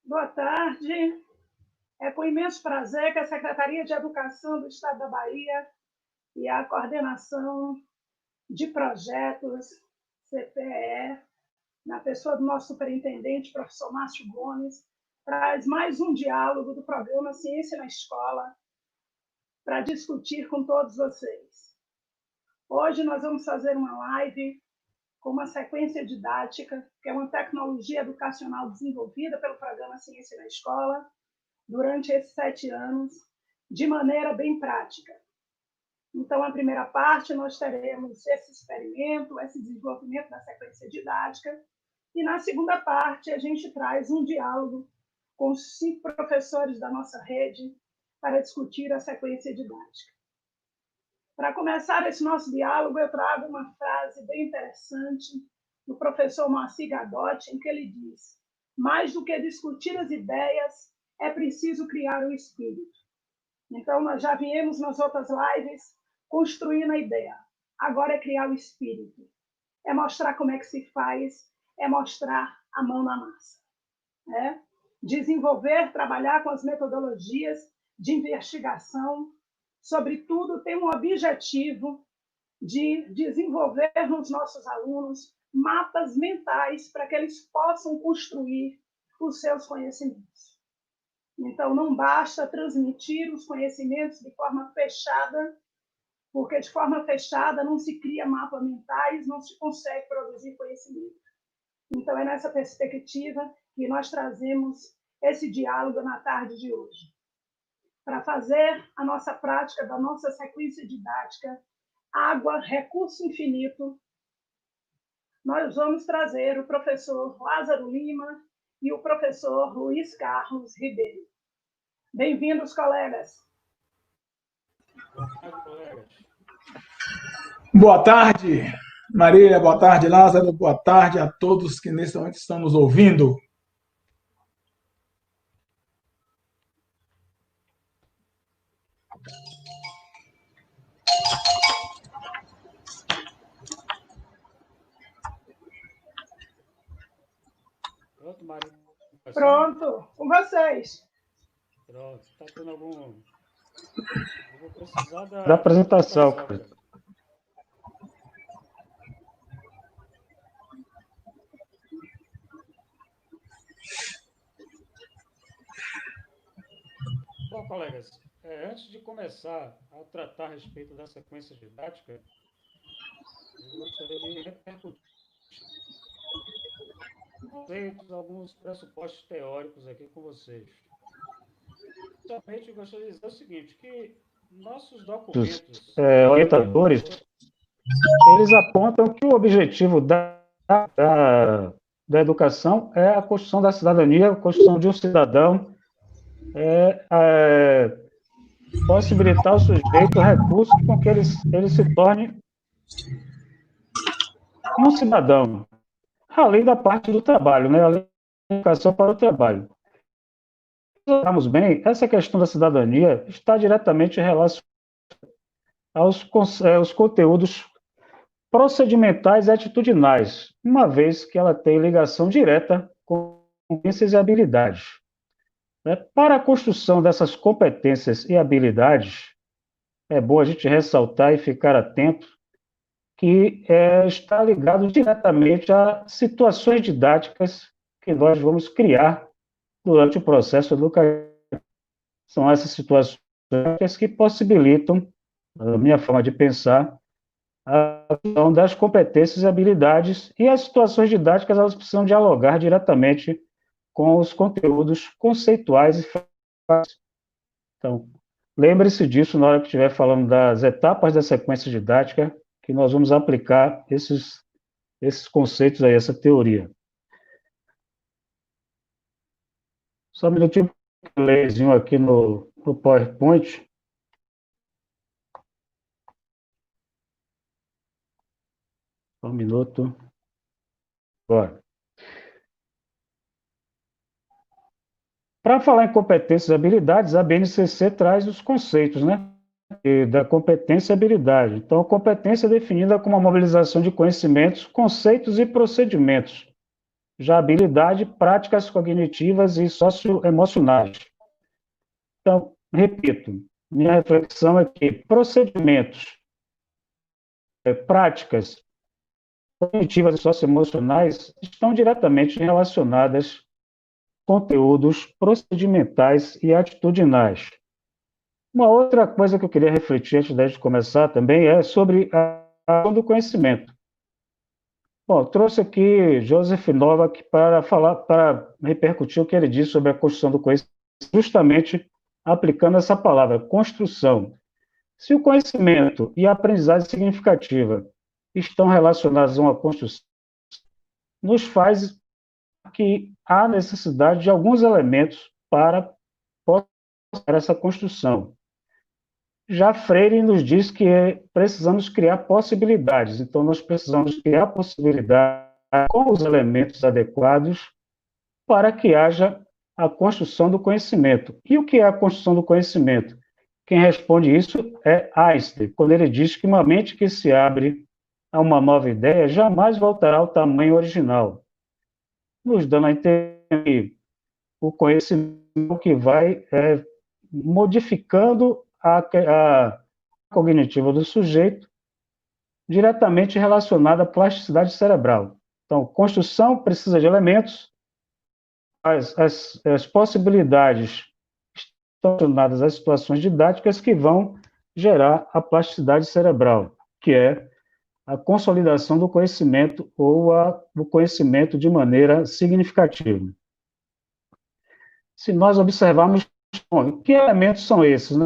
Boa tarde. É com imenso prazer que a Secretaria de Educação do Estado da Bahia e a Coordenação de Projetos, CPE, na pessoa do nosso superintendente, professor Márcio Gomes, traz mais um diálogo do programa Ciência na Escola para discutir com todos vocês. Hoje nós vamos fazer uma live com uma sequência didática, que é uma tecnologia educacional desenvolvida pelo programa Ciência na Escola durante esses 7 anos, de maneira bem prática. Então, a primeira parte, nós teremos esse experimento, esse desenvolvimento da sequência didática, e na segunda parte, a gente traz um diálogo com os 5 professores da nossa rede para discutir a sequência didática. Para começar esse nosso diálogo, eu trago uma frase bem interessante do professor Moacir Gadotti, em que ele diz: mais do que discutir as ideias, é preciso criar o espírito. Então, nós já viemos nas outras lives construindo a ideia. Agora é criar o espírito. É mostrar como é que se faz, é mostrar a mão na massa. Desenvolver, trabalhar com as metodologias de investigação, sobretudo, tem um objetivo de desenvolver nos nossos alunos mapas mentais para que eles possam construir os seus conhecimentos. Então, não basta transmitir os conhecimentos de forma fechada, porque de forma fechada não se cria mapas mentais, não se consegue produzir conhecimento. Então, é nessa perspectiva que nós trazemos esse diálogo na tarde de hoje. Para fazer a nossa prática da nossa sequência didática, Água, Recurso Infinito, nós vamos trazer o professor Lázaro Lima e o professor Luiz Carlos Ribeiro. Bem-vindos, colegas. Boa tarde, Marília. Boa tarde, Lázaro. Boa tarde a todos que nesse momento estão nos ouvindo. Pronto, Marília. Pronto, com vocês. Pronto, está tendo algum... Eu vou precisar da apresentação. Bom, colegas, antes de começar a tratar a respeito da sequência didática, eu gostaria de repercutir alguns pressupostos teóricos aqui com vocês. Inicialmente, eu gostaria de dizer o seguinte, que nossos documentos... orientadores, eles apontam que o objetivo da educação é a construção da cidadania, a construção de um cidadão, possibilitar ao sujeito recursos com que ele se torne um cidadão, além da parte do trabalho, né? Além da educação para o trabalho. Se olharmos bem, essa questão da cidadania está diretamente relacionada aos conteúdos procedimentais e atitudinais, uma vez que ela tem ligação direta com competências e habilidades. Para a construção dessas competências e habilidades, é bom a gente ressaltar e ficar atento que está ligado diretamente a situações didáticas que nós vamos criar durante o processo educativo. São essas situações que possibilitam, a minha forma de pensar, a questão das competências e habilidades, e as situações didáticas elas precisam dialogar diretamente com os conteúdos conceituais e fáceis. Então, lembre-se disso na hora que estiver falando das etapas da sequência didática, que nós vamos aplicar esses conceitos aí, essa teoria. Só um minutinho, layzinho aqui no PowerPoint. Só um minuto. Agora. Para falar em competências e habilidades, a BNCC traz os conceitos, né? Da competência e habilidade. Então, a competência é definida como a mobilização de conhecimentos, conceitos e procedimentos já habilidade, práticas cognitivas e socioemocionais. Então, repito, minha reflexão é que procedimentos, práticas cognitivas e socioemocionais estão diretamente relacionadas a conteúdos procedimentais e atitudinais. Uma outra coisa que eu queria refletir antes de começar também é sobre a questão do conhecimento. Bom, trouxe aqui Joseph Novak para repercutir o que ele disse sobre a construção do conhecimento, justamente aplicando essa palavra, construção. Se o conhecimento e a aprendizagem significativa estão relacionados a uma construção, nos faz que há necessidade de alguns elementos para essa construção. Já Freire nos diz que precisamos criar possibilidades, então nós precisamos criar possibilidades com os elementos adequados para que haja a construção do conhecimento. E o que é a construção do conhecimento? Quem responde isso é Einstein, quando ele diz que uma mente que se abre a uma nova ideia jamais voltará ao tamanho original, nos dando a entender o conhecimento que vai modificando a cognitiva do sujeito, diretamente relacionada à plasticidade cerebral. Então, construção precisa de elementos, as possibilidades estão relacionadas às situações didáticas que vão gerar a plasticidade cerebral, que é a consolidação do conhecimento ou do conhecimento de maneira significativa. Se nós observarmos, bom, que elementos são esses, né,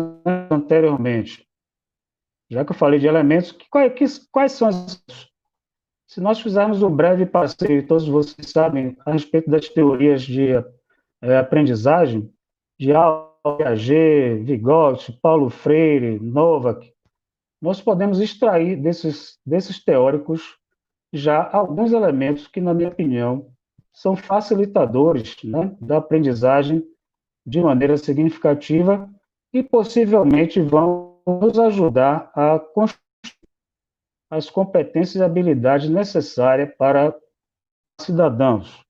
anteriormente? Já que eu falei de elementos, quais são os... Se nós fizermos um breve passeio, todos vocês sabem, a respeito das teorias de aprendizagem, de Piaget, Vygotsky, Paulo Freire, Novak, nós podemos extrair desses teóricos já alguns elementos que, na minha opinião, são facilitadores, né, da aprendizagem de maneira significativa e possivelmente vão nos ajudar a construir as competências e habilidades necessárias para cidadãos.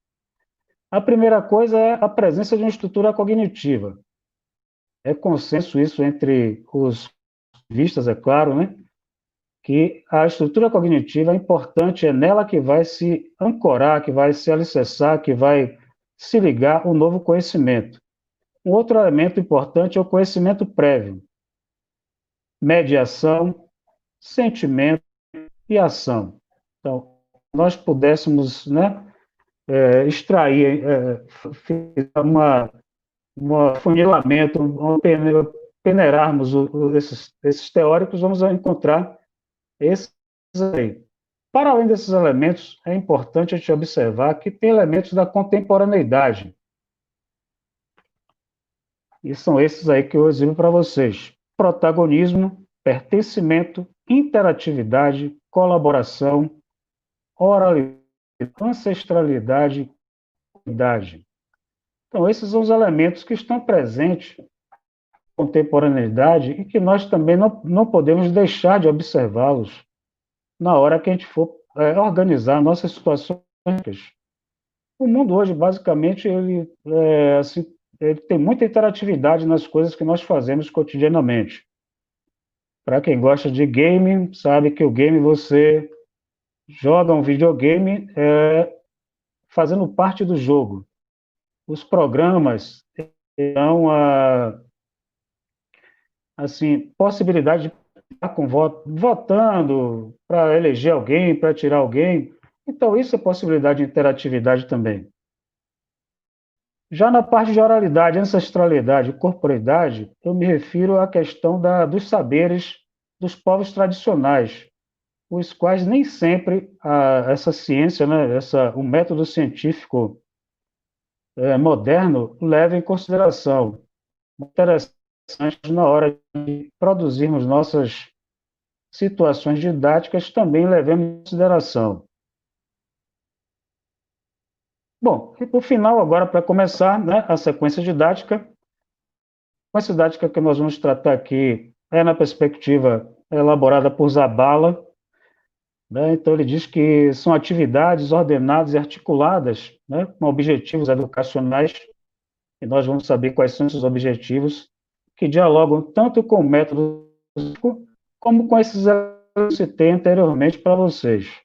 A primeira coisa é a presença de uma estrutura cognitiva. É consenso isso entre os vistas, é claro, né? Que a estrutura cognitiva é importante, é nela que vai se ancorar, que vai se alicerçar, que vai se ligar o novo conhecimento. Um outro elemento importante é o conhecimento prévio. Mediação, sentimento e ação. Então, nós pudéssemos, né, extrair, um funilamento, peneirarmos esses teóricos, vamos encontrar esses aí. Para além desses elementos, é importante a gente observar que tem elementos da contemporaneidade. E são esses aí que eu exibo para vocês. Protagonismo, pertencimento, interatividade, colaboração, oralidade, ancestralidade, idade. Então, esses são os elementos que estão presentes na contemporaneidade e que nós também não podemos deixar de observá-los na hora que a gente for organizar nossas situações. O mundo hoje, basicamente, ele tem muita interatividade nas coisas que nós fazemos cotidianamente. Para quem gosta de game, sabe que o game você joga um videogame fazendo parte do jogo. Os programas dão possibilidade de estar votando para eleger alguém, para tirar alguém. Então, isso é possibilidade de interatividade também. Já na parte de oralidade, ancestralidade e corporeidade, eu me refiro à questão dos saberes dos povos tradicionais, os quais nem sempre essa ciência, né, o método científico moderno leva em consideração. Interessante na hora de produzirmos nossas situações didáticas, também levemos em consideração. Bom, e por final, agora, para começar, né, a sequência didática. A sequência didática que nós vamos tratar aqui é na perspectiva elaborada por Zabala, né? Então, ele diz que são atividades ordenadas e articuladas, né, com objetivos educacionais, e nós vamos saber quais são esses objetivos, que dialogam tanto com o método como com esses que eu citei anteriormente para vocês.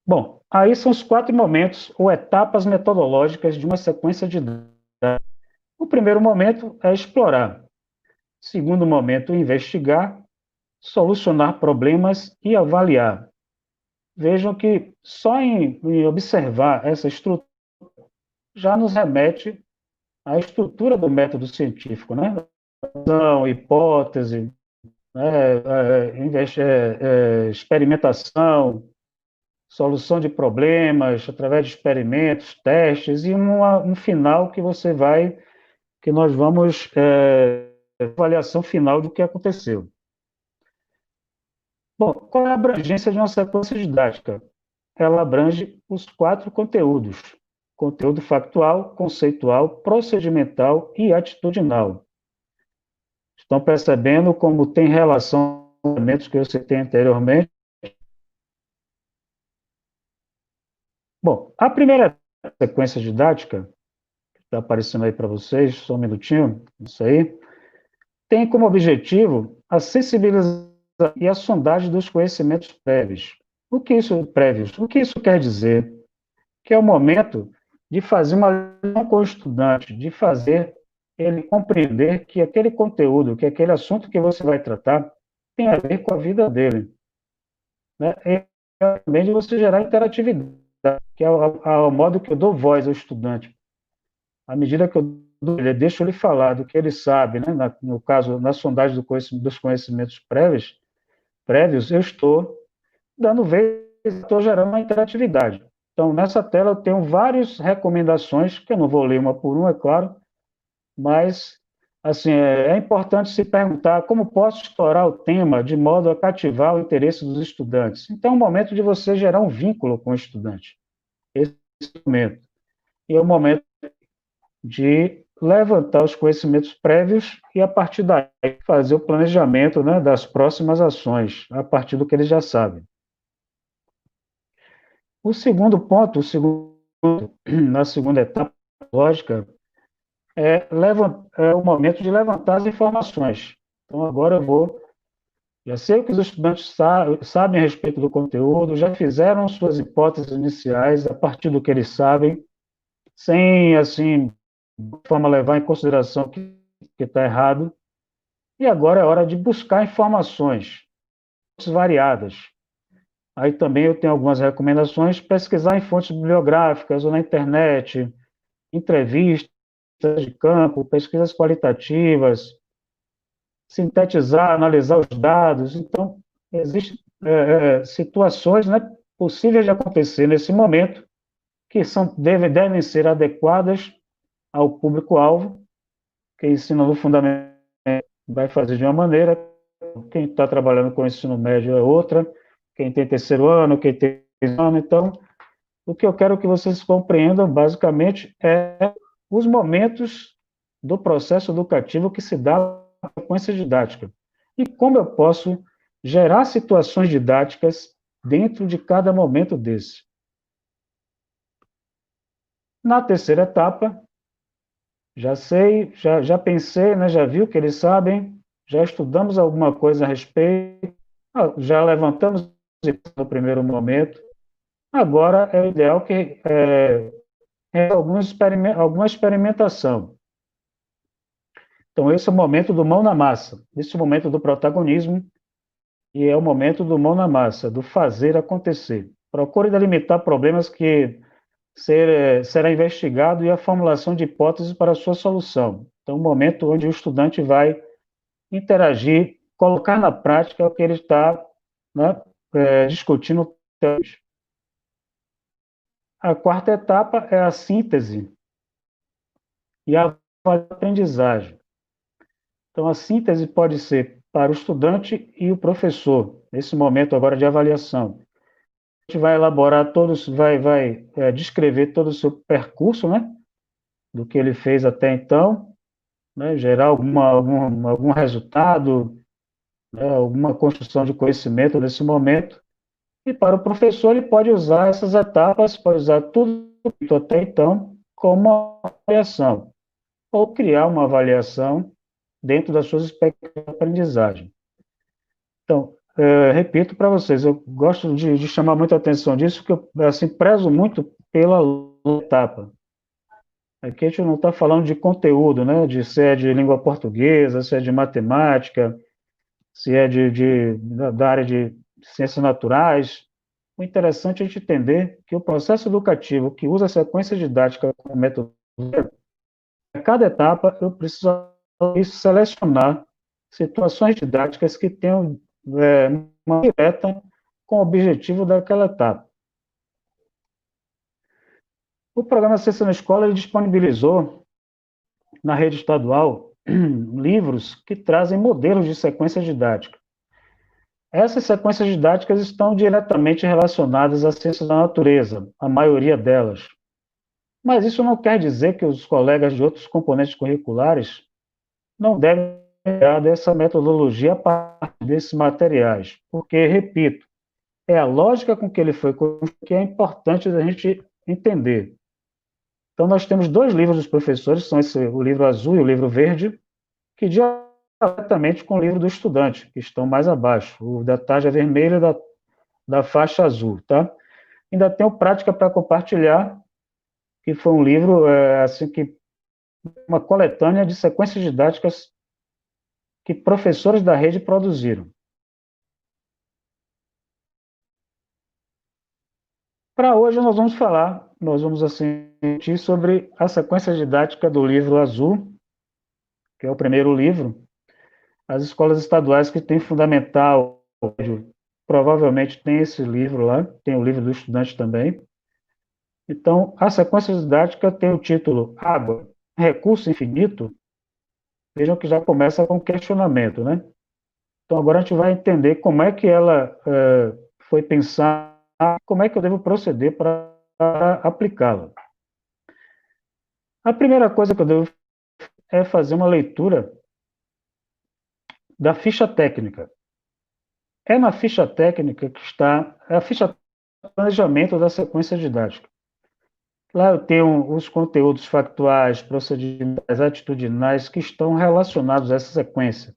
Bom, aí são os 4 momentos ou etapas metodológicas de uma sequência de dados. O primeiro momento é explorar. Segundo momento, investigar, solucionar problemas e avaliar. Vejam que só em observar essa estrutura já nos remete à estrutura do método científico, né? Hipótese, né? Experimentação, solução de problemas através de experimentos, testes e um final que nós vamos avaliação final do que aconteceu. Bom, qual é a abrangência de uma sequência didática? Ela abrange os 4 conteúdos: conteúdo factual, conceitual, procedimental e atitudinal. Estão percebendo como tem relação com os elementos que eu citei anteriormente? Bom, a primeira sequência didática, que está aparecendo aí para vocês, só um minutinho, isso aí, tem como objetivo a sensibilização e a sondagem dos conhecimentos prévios. O que isso quer dizer? Que é o momento de fazer uma lição com o estudante, de fazer ele compreender que aquele conteúdo, que aquele assunto que você vai tratar tem a ver com a vida dele, né? E também de você gerar interatividade, que é o modo que eu dou voz ao estudante. À medida que eu deixo ele falar do que ele sabe, né? No caso, na sondagem dos conhecimentos prévios, eu estou dando vez, estou gerando uma interatividade. Então, nessa tela eu tenho várias recomendações, que eu não vou ler uma por uma, é claro, mas, assim, é importante se perguntar como posso explorar o tema de modo a cativar o interesse dos estudantes. Então, é o momento de você gerar um vínculo com o estudante. Esse é o momento. E é o momento de levantar os conhecimentos prévios e, a partir daí, fazer o planejamento, né, das próximas ações, a partir do que eles já sabem. O segundo ponto, na segunda etapa lógica, é o momento de levantar as informações. Então, agora já sei o que os estudantes sabem a respeito do conteúdo, já fizeram suas hipóteses iniciais a partir do que eles sabem, sem, assim, de forma a levar em consideração que está errado. E agora é hora de buscar informações variadas. Aí também eu tenho algumas recomendações: pesquisar em fontes bibliográficas ou na internet, entrevistas de campo, pesquisas qualitativas, sintetizar, analisar os dados. Então, existem situações, né, possíveis de acontecer nesse momento que devem ser adequadas ao público-alvo. Quem ensina no fundamental vai fazer de uma maneira, quem está trabalhando com o ensino médio é outra, quem tem terceiro ano, quem tem ano. Então, o que eu quero que vocês compreendam, basicamente, é os momentos do processo educativo que se dá na sequência didática. E como eu posso gerar situações didáticas dentro de cada momento desse. Na terceira etapa, já sei, já pensei, né, já vi o que eles sabem, já estudamos alguma coisa a respeito, já levantamos no primeiro momento. Agora é o ideal que alguma experimentação. Então, esse é o momento do mão na massa, esse é o momento do protagonismo e é o momento do mão na massa, do fazer acontecer. Procure delimitar problemas que será investigado e a formulação de hipóteses para a sua solução. Então, o momento onde o estudante vai interagir, colocar na prática o que ele está, né, discutindo. A quarta etapa é a síntese e a aprendizagem. Então, a síntese pode ser para o estudante e o professor, nesse momento agora de avaliação. A gente vai elaborar vai descrever todo o seu percurso, né, do que ele fez até então, né, gerar algum resultado, né, alguma construção de conhecimento nesse momento. E para o professor, ele pode usar essas etapas, pode usar tudo feito até então como uma avaliação, ou criar uma avaliação dentro das suas expectativas de aprendizagem. Então, repito para vocês, eu gosto de chamar muita atenção disso, porque eu assim, prezo muito pela etapa. Aqui a gente não está falando de conteúdo, né? De se é de língua portuguesa, se é de matemática, se é da área de ciências naturais. O interessante é a gente entender que o processo educativo que usa a sequência didática como método, a cada etapa eu preciso selecionar situações didáticas que tenham uma direta com o objetivo daquela etapa. O programa Ciência na Escola ele disponibilizou na rede estadual livros que trazem modelos de sequência didática. Essas sequências didáticas estão diretamente relacionadas às ciências da natureza, a maioria delas. Mas isso não quer dizer que os colegas de outros componentes curriculares não devem pegar dessa metodologia a partir desses materiais, porque, repito, é a lógica com que ele foi construído que é importante a gente entender. Então, nós temos dois livros dos professores, são o livro azul e o livro verde, que diretamente com o livro do estudante, que estão mais abaixo, o da tarja vermelha e da faixa azul, tá? Ainda tem o Prática para Compartilhar, que foi um livro, uma coletânea de sequências didáticas que professores da rede produziram. Para hoje nós vamos discutir sobre a sequência didática do livro azul, que é o primeiro livro. As escolas estaduais que têm fundamental, provavelmente tem esse livro lá, tem o livro do estudante também. Então, a sequência didática tem o título Água, Recurso Infinito. Vejam que já começa com questionamento, né? Então, agora a gente vai entender como é que ela foi pensada, como é que eu devo proceder para aplicá-la. A primeira coisa que eu devo é fazer uma leitura da ficha técnica. É na ficha técnica que está a ficha de planejamento da sequência didática. Lá eu tenho os conteúdos factuais, procedimentais, atitudinais que estão relacionados a essa sequência.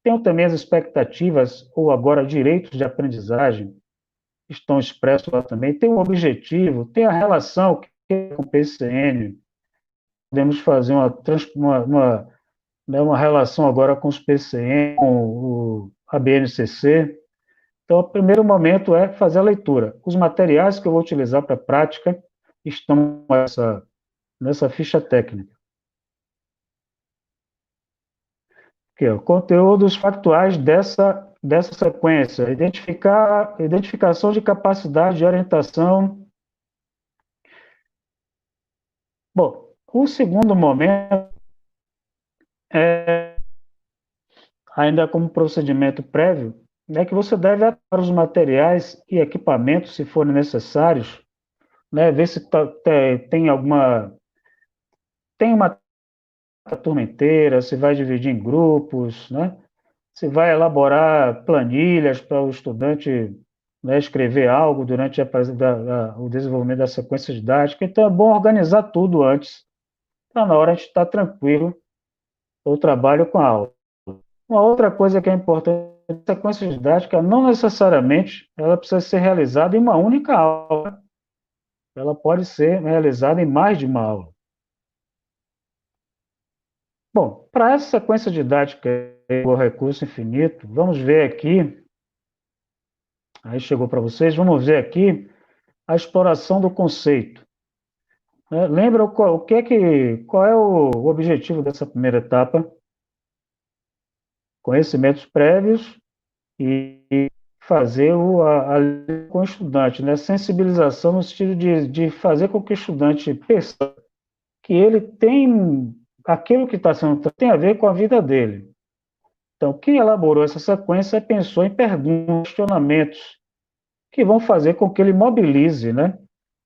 Tenho também as expectativas, ou agora direitos de aprendizagem, que estão expressos lá também. Tem o objetivo, tem a relação com o PCN. Podemos fazer uma relação agora com os PCN, com a BNCC. Então, o primeiro momento é fazer a leitura. Os materiais que eu vou utilizar para a prática estão nessa ficha técnica. Aqui, ó, conteúdos factuais dessa sequência. Identificação de capacidade de orientação. Bom, o segundo momento é, ainda como procedimento prévio, é que você deve atuar os materiais e equipamentos, se forem necessários, né, ver se tem uma turma inteira, se vai dividir em grupos, né, se vai elaborar planilhas para o estudante, né, escrever algo durante o desenvolvimento da sequência didática. Então, é bom organizar tudo antes, para na hora a gente estar tranquilo o trabalho com a aula. Uma outra coisa que é importante, a sequência didática não necessariamente ela precisa ser realizada em uma única aula. Ela pode ser realizada em mais de uma aula. Bom, para essa sequência didática o recurso infinito, vamos ver aqui, aí chegou para vocês, vamos ver aqui a exploração do conceito. Lembra qual é o objetivo dessa primeira etapa? Conhecimentos prévios e fazer com o estudante, né? Sensibilização no sentido de fazer com que o estudante perceba que ele tem aquilo que está sendo tem a ver com a vida dele. Então, quem elaborou essa sequência pensou em perguntas, questionamentos que vão fazer com que ele mobilize, né,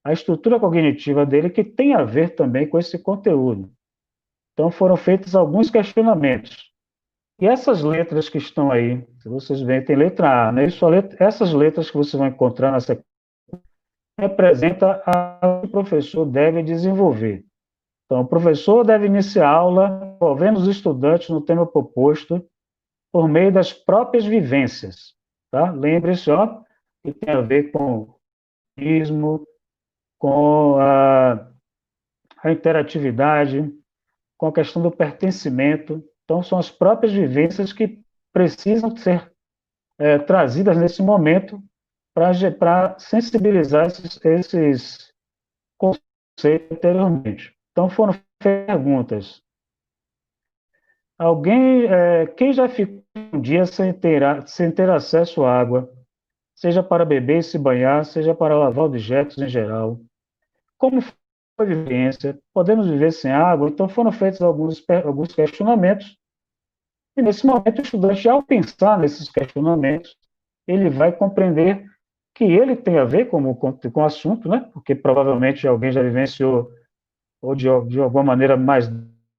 a estrutura cognitiva dele que tem a ver também com esse conteúdo. Então, foram feitos alguns questionamentos. E essas letras que estão aí, se vocês veem, tem letra A, né? Essas letras que vocês vão encontrar na sequência representa a que o professor deve desenvolver. Então, o professor deve iniciar a aula envolvendo os estudantes no tema proposto por meio das próprias vivências, tá? Lembre-se, ó, que tem a ver com o ismo, com a interatividade, com a questão do pertencimento. Então, são as próprias vivências que precisam ser trazidas nesse momento para sensibilizar esses conceitos anteriormente. Então, foram perguntas. Quem já ficou um dia sem ter acesso à água, seja para beber e se banhar, seja para lavar objetos em geral? Como foi a vivência? Podemos viver sem água? Então, foram feitos alguns questionamentos, e nesse momento, o estudante, ao pensar nesses questionamentos, ele vai compreender que ele tem a ver com o assunto, né? Porque provavelmente alguém já vivenciou, ou de alguma maneira mais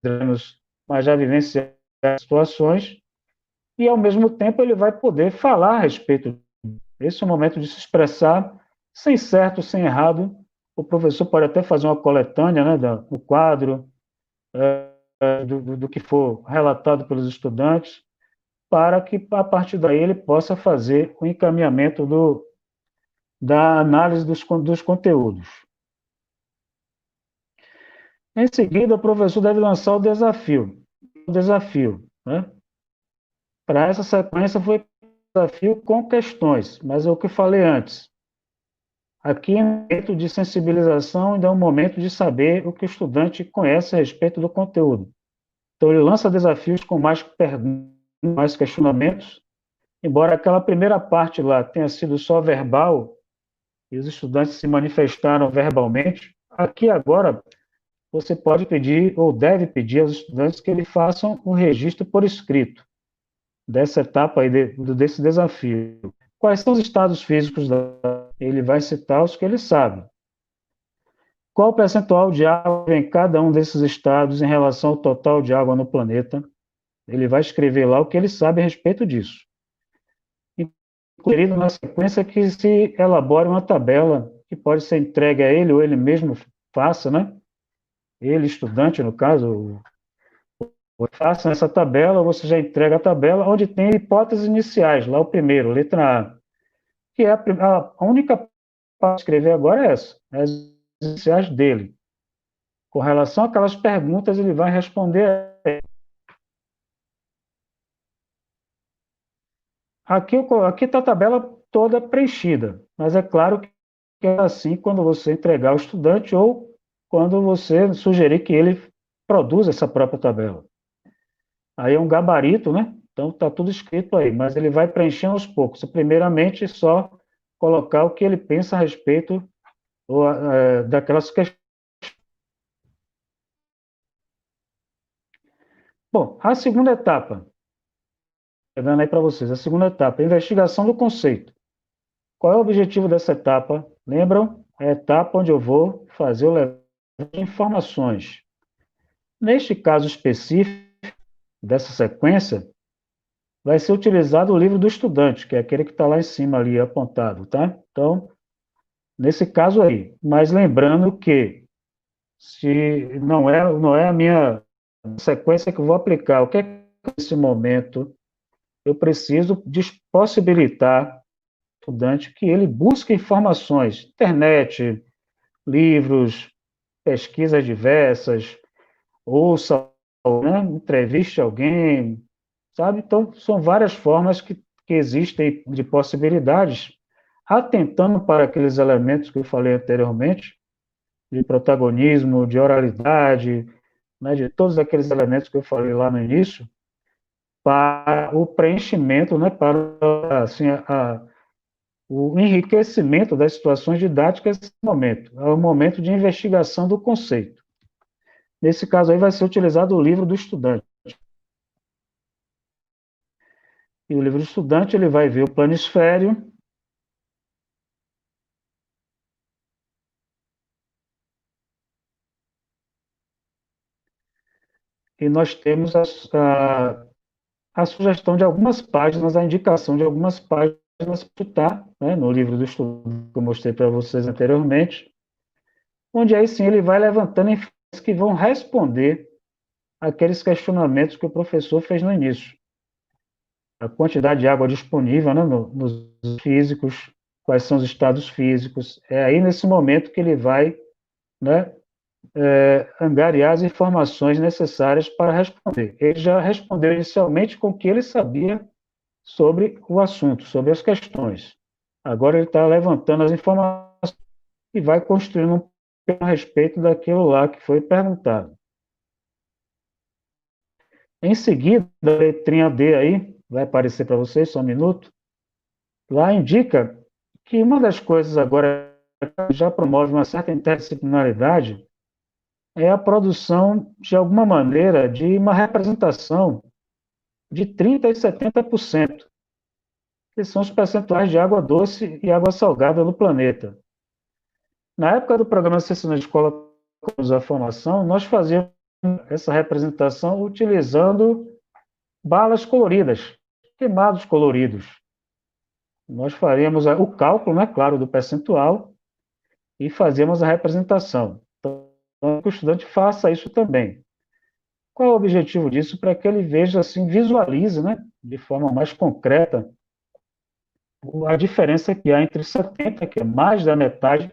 menos, mas já vivenciou situações, e ao mesmo tempo ele vai poder falar a respeito. Esse é o momento de se expressar, sem certo, sem errado. O professor pode até fazer uma coletânea, né, do quadro, do que for relatado pelos estudantes, para que, a partir daí, ele possa fazer o encaminhamento da análise dos conteúdos. Em seguida, o professor deve lançar o desafio. O desafio, né? Para essa sequência foi desafio com questões, mas é o que eu falei antes. Aqui é um momento de sensibilização e é um momento de saber o que o estudante conhece a respeito do conteúdo. Então, ele lança desafios com mais perguntas, mais questionamentos, embora aquela primeira parte lá tenha sido só verbal, e os estudantes se manifestaram verbalmente, aqui agora você pode pedir, ou deve pedir aos estudantes que eles façam um registro por escrito dessa etapa aí, desse desafio. Quais são os estados físicos Ele vai citar os que ele sabe. Qual o percentual de água em cada um desses estados em relação ao total de água no planeta? Ele vai escrever lá o que ele sabe a respeito disso. Incluído na sequência que se elabore uma tabela que pode ser entregue a ele ou ele mesmo faça, né? Ele, estudante, no caso, faça essa tabela, você já entrega a tabela, onde tem hipóteses iniciais, lá o primeiro, letra A, que é a única para escrever agora é essa, as iniciais dele. Com relação àquelas perguntas, ele vai responder. Aqui está a tabela toda preenchida, mas é claro que é assim quando você entregar ao estudante ou quando você sugerir que ele produza essa própria tabela. Aí é um gabarito, né? Então está tudo escrito aí, mas ele vai preenchendo aos poucos. Primeiramente, só colocar o que ele pensa a respeito daquelas questões. Bom, a segunda etapa, pegando aí para vocês, a segunda etapa, investigação do conceito. Qual é o objetivo dessa etapa? Lembram? É a etapa onde eu vou fazer o levantamento de informações. Neste caso específico dessa sequência, vai ser utilizado o livro do estudante, que é aquele que está lá em cima ali apontado, tá? Então, nesse caso aí, mas lembrando que se não é a minha sequência que eu vou aplicar, o que é que nesse momento eu preciso possibilitar ao estudante que ele busque informações, internet, livros, pesquisas diversas, ouça, né, entreviste alguém, sabe? Então, são várias formas que existem de possibilidades, atentando para aqueles elementos que eu falei anteriormente, de protagonismo, de oralidade, né, de todos aqueles elementos que eu falei lá no início, para o preenchimento, né, para assim, o enriquecimento das situações didáticas nesse momento. É o momento de investigação do conceito. Nesse caso aí vai ser utilizado o livro do estudante. E o livro do estudante ele vai ver o planisfério, e nós temos a sugestão de algumas páginas, a indicação de algumas páginas para citar, né, no livro do estudo que eu mostrei para vocês anteriormente, onde aí sim ele vai levantando informações que vão responder aqueles questionamentos que o professor fez no início. A quantidade de água disponível, né, nos físicos, quais são os estados físicos. É aí nesse momento que ele vai, né, angariar as informações necessárias para responder. Ele já respondeu inicialmente com o que ele sabia sobre o assunto, sobre as questões. Agora ele está levantando as informações e vai construindo um a respeito daquilo lá que foi perguntado. Em seguida, a letrinha D aí, vai aparecer para vocês, só um minuto, lá indica que uma das coisas agora que já promove uma certa interdisciplinaridade é a produção, de alguma maneira, de uma representação de 30% e 70%, que são os percentuais de água doce e água salgada no planeta. Na época do programa Ciência na Escola a Formação, nós fazíamos essa representação utilizando balas coloridas, queimados coloridos. Nós faríamos o cálculo, né, claro, do percentual e fazíamos a representação. Então, que o estudante faça isso também. Qual é o objetivo disso? Para que ele veja, assim, visualize, né, de forma mais concreta, a diferença que há entre 70%, que é mais da metade,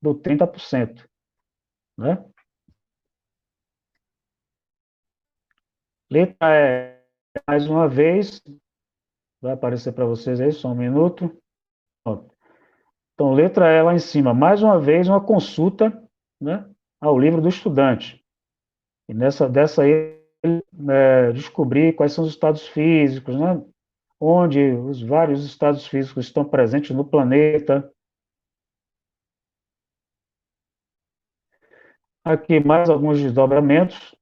do 30%. Né? Letra E, mais uma vez, vai aparecer para vocês aí, só um minuto. Então, letra E lá em cima, mais uma vez, uma consulta, né, ao livro do estudante. E dessa aí, descobrir quais são os estados físicos, né, onde os vários estados físicos estão presentes no planeta. Aqui mais alguns desdobramentos.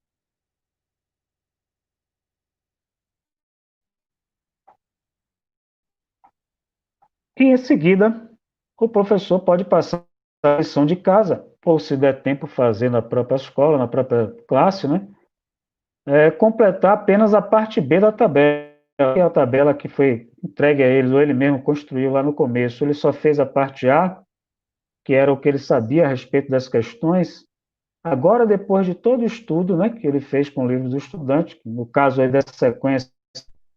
E em seguida, o professor pode passar a lição de casa, ou se der tempo fazer na própria escola, na própria classe, né? Completar apenas a parte B da tabela, que é a tabela que foi entregue a ele, ou ele mesmo construiu lá no começo. Ele só fez a parte A, que era o que ele sabia a respeito das questões. Agora, depois de todo o estudo, né, que ele fez com o livro do estudante, que no caso aí dessa sequência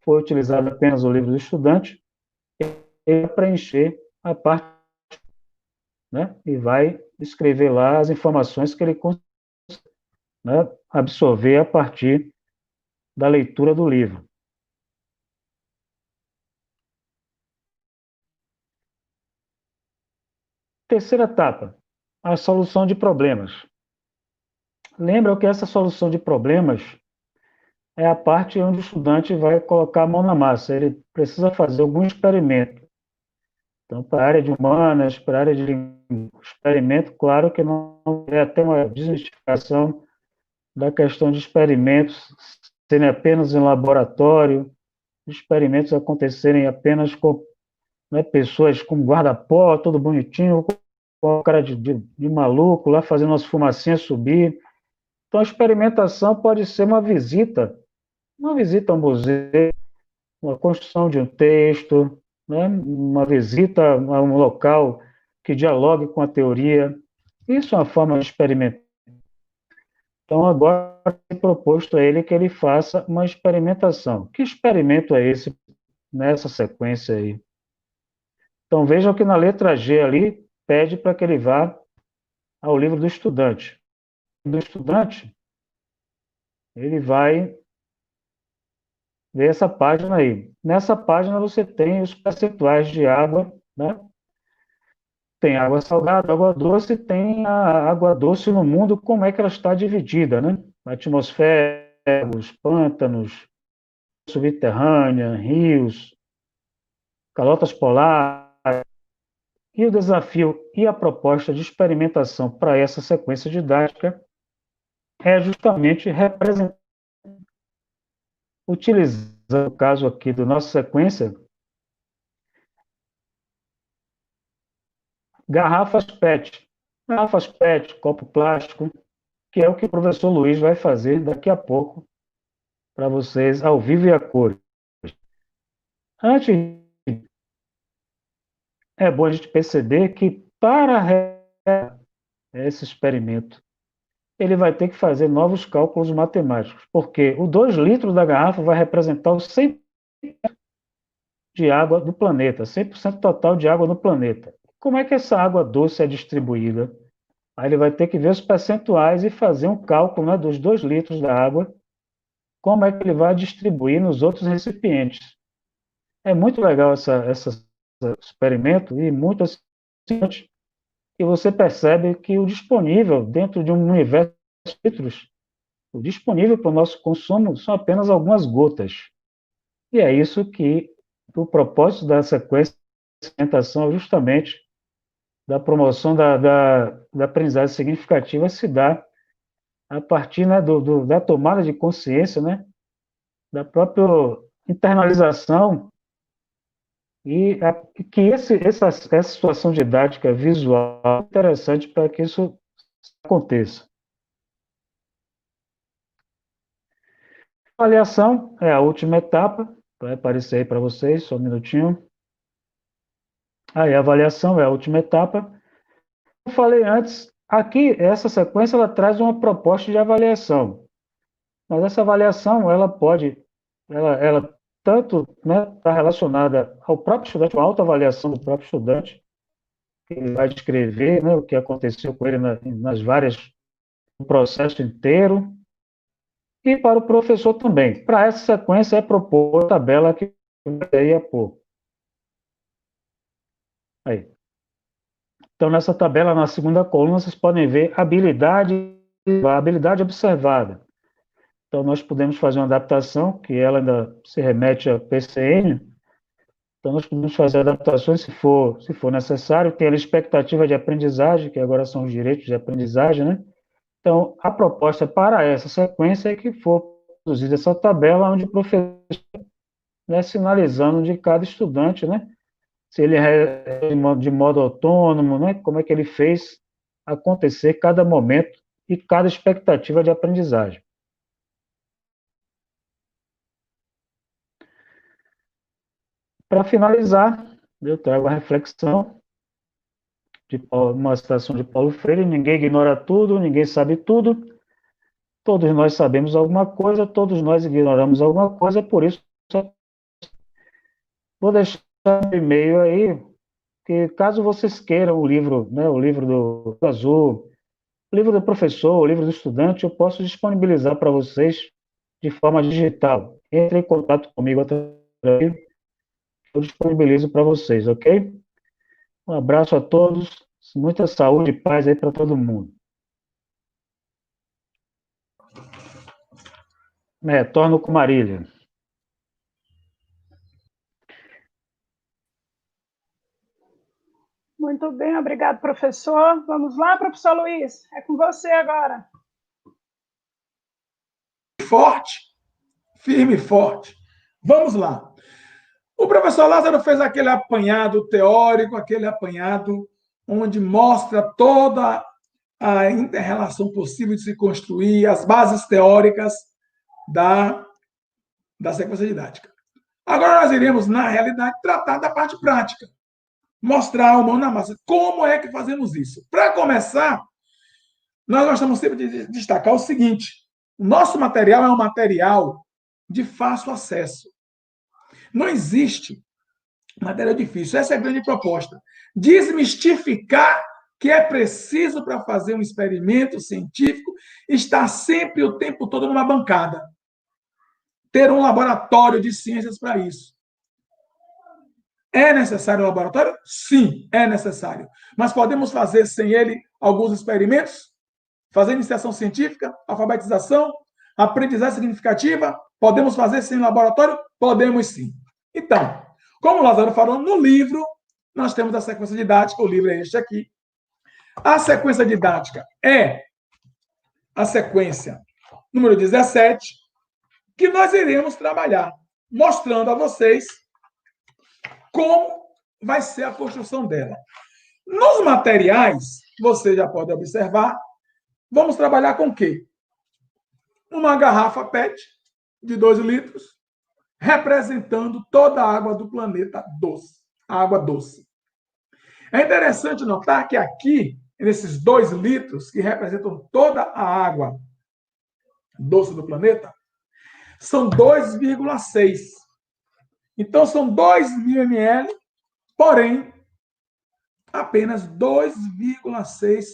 foi utilizado apenas o livro do estudante, ele vai preencher a parte, né, e vai escrever lá as informações que ele conseguiu, né, absorver a partir da leitura do livro. Terceira etapa, a solução de problemas. Lembra que essa solução de problemas é a parte onde o estudante vai colocar a mão na massa. Ele precisa fazer algum experimento. Então, para a área de humanas, para a área de experimento, claro que não é até uma desmistificação da questão de experimentos serem apenas em laboratório, experimentos acontecerem apenas com, né, pessoas com guarda-pó, tudo bonitinho, com a cara de maluco lá fazendo as fumacinhas subir. Então, a experimentação pode ser uma visita a um museu, uma construção de um texto, né, uma visita a um local que dialogue com a teoria. Isso é uma forma de experimentar. Então, agora é proposto a ele que ele faça uma experimentação. Que experimento é esse nessa sequência aí? Então, vejam que na letra G ali, pede para que ele vá ao livro do estudante. Do estudante, ele vai ver essa página aí. Nessa página você tem os percentuais de água, né? Tem água salgada, água doce, tem a água doce no mundo, como é que ela está dividida, né? Atmosfera, os pântanos, subterrânea, rios, calotas polares. E o desafio e a proposta de experimentação para essa sequência didática é justamente representar, utilizando o caso aqui da nossa sequência, garrafas PET, copo plástico, que é o que o professor Luiz vai fazer daqui a pouco para vocês ao vivo e a cores. Antes, é bom a gente perceber que para realizar esse experimento, ele vai ter que fazer novos cálculos matemáticos, porque o 2 litros da garrafa vai representar os 100% de água do planeta, 100% total de água no planeta. Como é que essa água doce é distribuída? Aí ele vai ter que ver os percentuais e fazer um cálculo, né, dos 2 litros da água, como é que ele vai distribuir nos outros recipientes. É muito legal esse experimento e muito interessante que você percebe que o disponível dentro de um universo de litros, o disponível para o nosso consumo são apenas algumas gotas. E é isso que o propósito da sequência de alimentação é justamente da promoção da aprendizagem significativa se dá a partir, né, da tomada de consciência, né, da própria internalização e que essa situação didática visual é interessante para que isso aconteça. A avaliação é a última etapa, vai aparecer aí para vocês, só um minutinho. Aí, a avaliação é a última etapa. Como eu falei antes, aqui, essa sequência, ela traz uma proposta de avaliação. Mas essa avaliação, ela tanto, né, está relacionada ao próprio estudante, a autoavaliação do próprio estudante, que ele vai descrever, né, o que aconteceu com ele nas várias, no processo inteiro, e para o professor também. Para essa sequência, é propor a tabela que eu ia pôr. Aí. Então, nessa tabela, na segunda coluna, vocês podem ver a habilidade observada. Então, nós podemos fazer uma adaptação, que ela ainda se remete a PCN. Então, nós podemos fazer adaptações se for necessário. Tem a expectativa de aprendizagem, que agora são os direitos de aprendizagem, né? Então, a proposta para essa sequência é que for produzida essa tabela, onde o professor, né, sinalizando de cada estudante, né? Se ele é de modo autônomo, né? Como é que ele fez acontecer cada momento e cada expectativa de aprendizagem. Para finalizar, eu trago a reflexão de uma citação de Paulo Freire: ninguém ignora tudo, ninguém sabe tudo, todos nós sabemos alguma coisa, todos nós ignoramos alguma coisa, por isso vou deixar um e-mail aí, que caso vocês queiram o livro, né, o livro do Azul, o livro do professor, o livro do estudante, eu posso disponibilizar para vocês de forma digital. Entre em contato comigo através, eu disponibilizo para vocês, ok? Um abraço a todos, muita saúde e paz aí para todo mundo. Retorno com Marília. Muito bem, obrigado, professor. Vamos lá, professor Luiz, é com você agora. Forte, firme e forte. Vamos lá. O professor Lázaro fez aquele apanhado teórico, aquele apanhado onde mostra toda a inter-relação possível de se construir, as bases teóricas da sequência didática. Agora nós iremos, na realidade, tratar da parte prática. Mostrar a mão na massa. Como é que fazemos isso? Para começar, nós gostamos sempre de destacar o seguinte: o nosso material é um material de fácil acesso. Não existe material difícil. Essa é a grande proposta. Desmistificar que é preciso para fazer um experimento científico estar sempre o tempo todo numa bancada. Ter um laboratório de ciências para isso. É necessário um laboratório? Sim, é necessário. Mas podemos fazer sem ele alguns experimentos? Fazer iniciação científica, alfabetização, aprendizagem significativa? Podemos fazer sem laboratório? Podemos sim. Então, como o Lázaro falou, no livro nós temos a sequência didática, o livro é este aqui. A sequência didática é a sequência número 17, que nós iremos trabalhar, mostrando a vocês como vai ser a construção dela. Nos materiais, você já pode observar, vamos trabalhar com o quê? Uma garrafa PET, de 2 litros, representando toda a água do planeta doce, a água doce. É interessante notar que aqui, nesses 2 litros, que representam toda a água doce do planeta, são 2,6. Então, são 2.000 ml, porém, apenas 2,6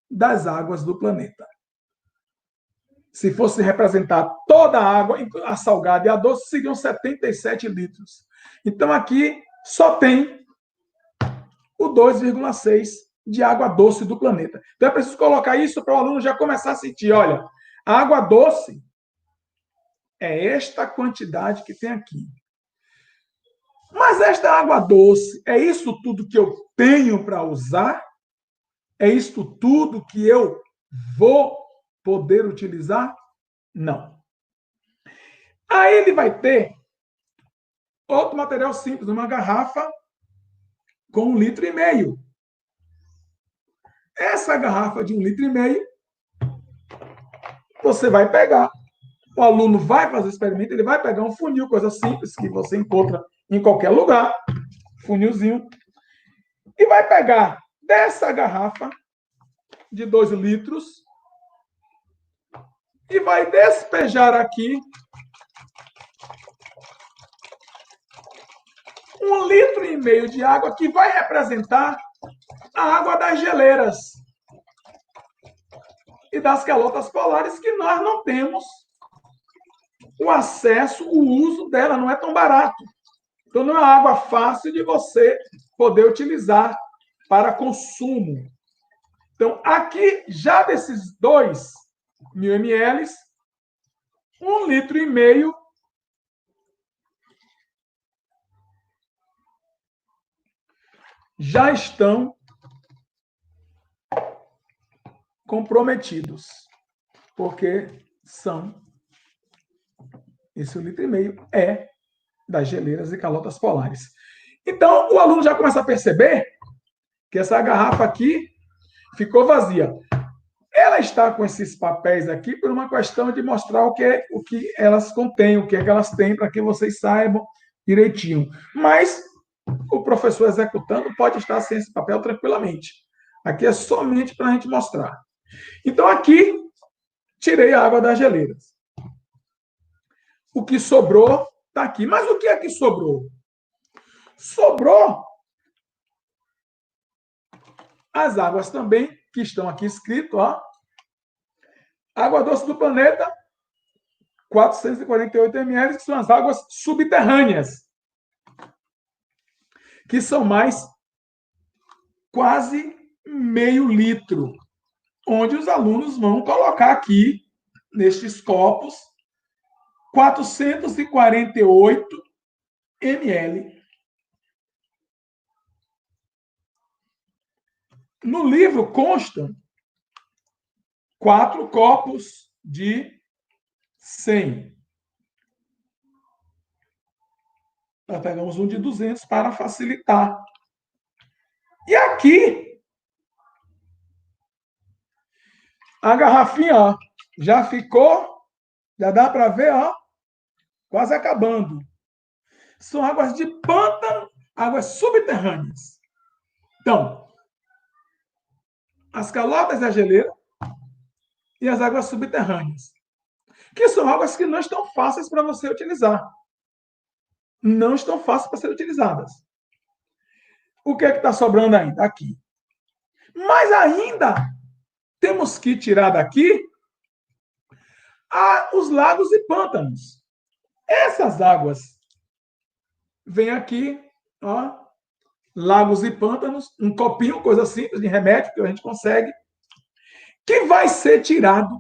das águas do planeta. Se fosse representar toda a água, a salgada e a doce, seriam 77 litros. Então, aqui só tem o 2,6 de água doce do planeta. Então, é preciso colocar isso para o aluno já começar a sentir, olha, a água doce é esta quantidade que tem aqui. Mas esta água doce, é isso tudo que eu tenho para usar? É isso tudo que eu vou poder utilizar? Não. Aí ele vai ter outro material simples, uma garrafa com 1,5 litro. Essa garrafa de 1,5 litro, você vai pegar. O aluno vai fazer o experimento, ele vai pegar um funil, coisa simples, que você encontra em qualquer lugar, funilzinho, e vai pegar dessa garrafa de 2 litros e vai despejar aqui 1,5 litro de água, que vai representar a água das geleiras e das calotas polares, que nós não temos o acesso, o uso dela, não é tão barato. Então, não é uma água fácil de você poder utilizar para consumo. Então, aqui, já desses 2.000 ml, 1,5 litro já estão comprometidos, porque esse 1,5 litro é das geleiras e calotas polares. Então, o aluno já começa a perceber que essa garrafa aqui ficou vazia. Ela está com esses papéis aqui por uma questão de mostrar o que elas contêm, o que é que elas têm, para que vocês saibam direitinho. Mas o professor executando pode estar sem esse papel tranquilamente. Aqui é somente para a gente mostrar. Então, aqui, tirei a água das geleiras. O que sobrou está aqui. Mas o que é que sobrou? Sobrou as águas também, que estão aqui escrito, ó. Água doce do planeta, 448 ml, que são as águas subterrâneas, que são mais quase meio litro, onde os alunos vão colocar aqui, nestes copos, 448 ml. No livro constam 4 copos de 100. Nós pegamos um de 200 para facilitar. E aqui, a garrafinha, ó, já ficou, já dá para ver, ó, quase acabando. São águas de pântano, águas subterrâneas. Então, as calotas da geleira e as águas subterrâneas, que são águas que não estão fáceis para você utilizar. Não estão fáceis para serem utilizadas. O que é que está sobrando ainda? Aqui. Mas ainda temos que tirar daqui os lagos e pântanos. Essas águas vêm aqui, ó, lagos e pântanos, um copinho, coisa simples, de remédio que a gente consegue, que vai ser tirado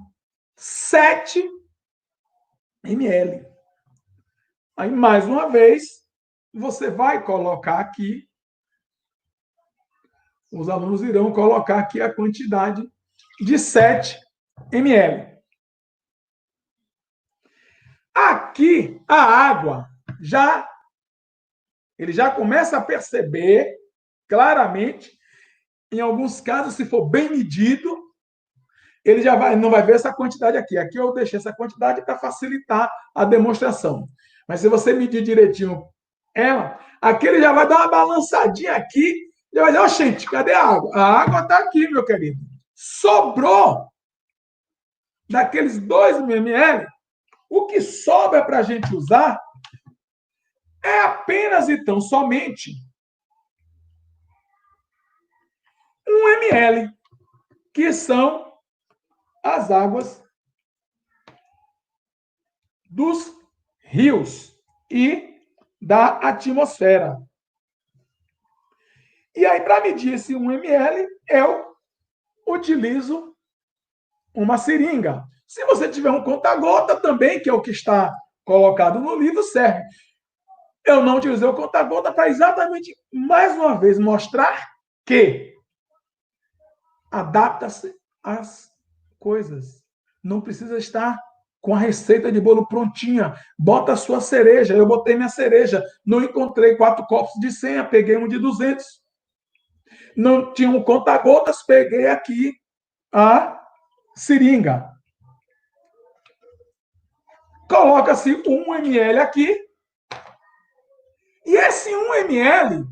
7 ml. Aí, mais uma vez, você vai colocar aqui, os alunos irão colocar aqui a quantidade de 7 ml. Aqui, a água, ele já começa a perceber claramente, em alguns casos, se for bem medido, ele já não vai ver essa quantidade aqui. Aqui eu deixei essa quantidade para facilitar a demonstração. Mas se você medir direitinho ela, aqui ele já vai dar uma balançadinha aqui, já vai dizer, ó, gente, cadê a água? A água está aqui, meu querido. Sobrou daqueles 2 ml, o que sobra para a gente usar é apenas e tão somente 1 ml, que são as águas dos rios e da atmosfera. E aí, para medir esse 1 ml, eu utilizo uma seringa. Se você tiver um conta-gota também, que é o que está colocado no livro, serve. Eu não utilizei o conta-gota para exatamente, mais uma vez, mostrar que adapta-se às coisas. Não precisa estar com a receita de bolo prontinha. Bota a sua cereja. Eu botei minha cereja. Não encontrei 4 copos de 100, peguei um de 200. Não tinha um conta-gotas, peguei aqui a seringa. Coloca-se 1 ml aqui. E esse 1 ml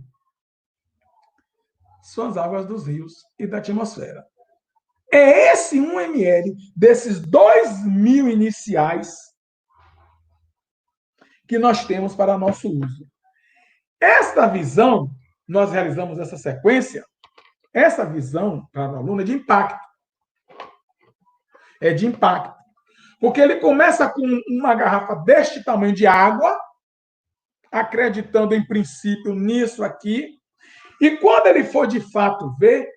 são as águas dos rios e da atmosfera. É esse 1 ml desses 2.000 iniciais que nós temos para nosso uso. Esta visão, nós realizamos essa sequência, essa visão para o aluno é de impacto. É de impacto. Porque ele começa com uma garrafa deste tamanho de água, acreditando em princípio nisso aqui, e quando ele for de fato ver,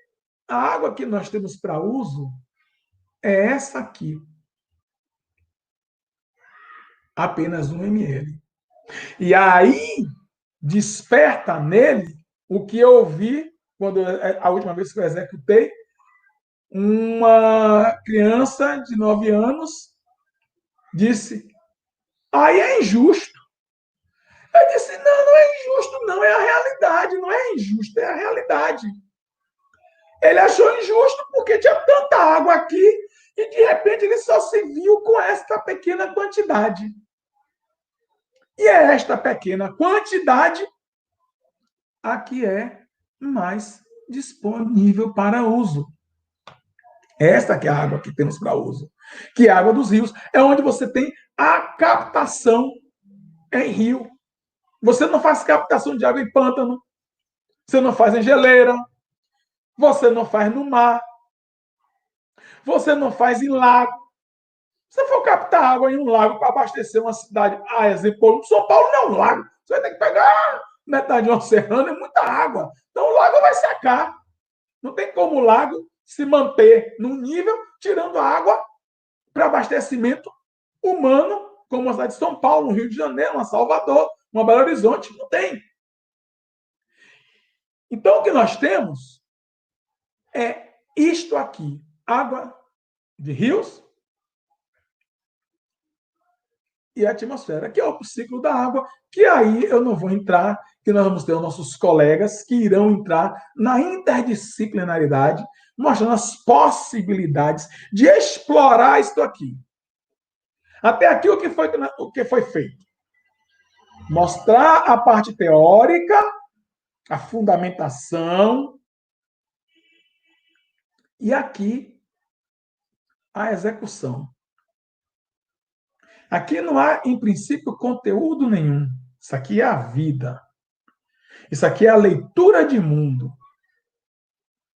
a água que nós temos para uso é essa aqui. Apenas 1 ml. E aí desperta nele o que eu ouvi quando a última vez que eu executei, uma criança de 9 anos disse: aí é injusto. Eu disse: não, não é injusto, não, é a realidade, não é injusto, é a realidade. Ele achou injusto porque tinha tanta água aqui e, de repente, ele só se viu com esta pequena quantidade. E é esta pequena quantidade a que é mais disponível para uso. Esta que é a água que temos para uso. Que é a água dos rios. É onde você tem a captação em rio. Você não faz captação de água em pântano. Você não faz em geleira. Você não faz no mar. Você não faz em lago. Se você for captar água em um lago para abastecer uma cidade, exemplo, São Paulo não é um lago. Você vai ter que pegar metade de um oceano, é muita água. Então o lago vai secar. Não tem como o lago se manter num nível, tirando água para abastecimento humano, como a cidade de São Paulo, no Rio de Janeiro, uma Salvador, uma Belo Horizonte. Não tem. Então o que nós temos é isto aqui. Água de rios e a atmosfera, que é o ciclo da água, que aí eu não vou entrar, que nós vamos ter os nossos colegas que irão entrar na interdisciplinaridade, mostrando as possibilidades de explorar isso aqui. Até aqui o que foi feito? Mostrar a parte teórica, a fundamentação, e aqui a execução. Aqui não há, em princípio, conteúdo nenhum. Isso aqui é a vida. Isso aqui é a leitura de mundo.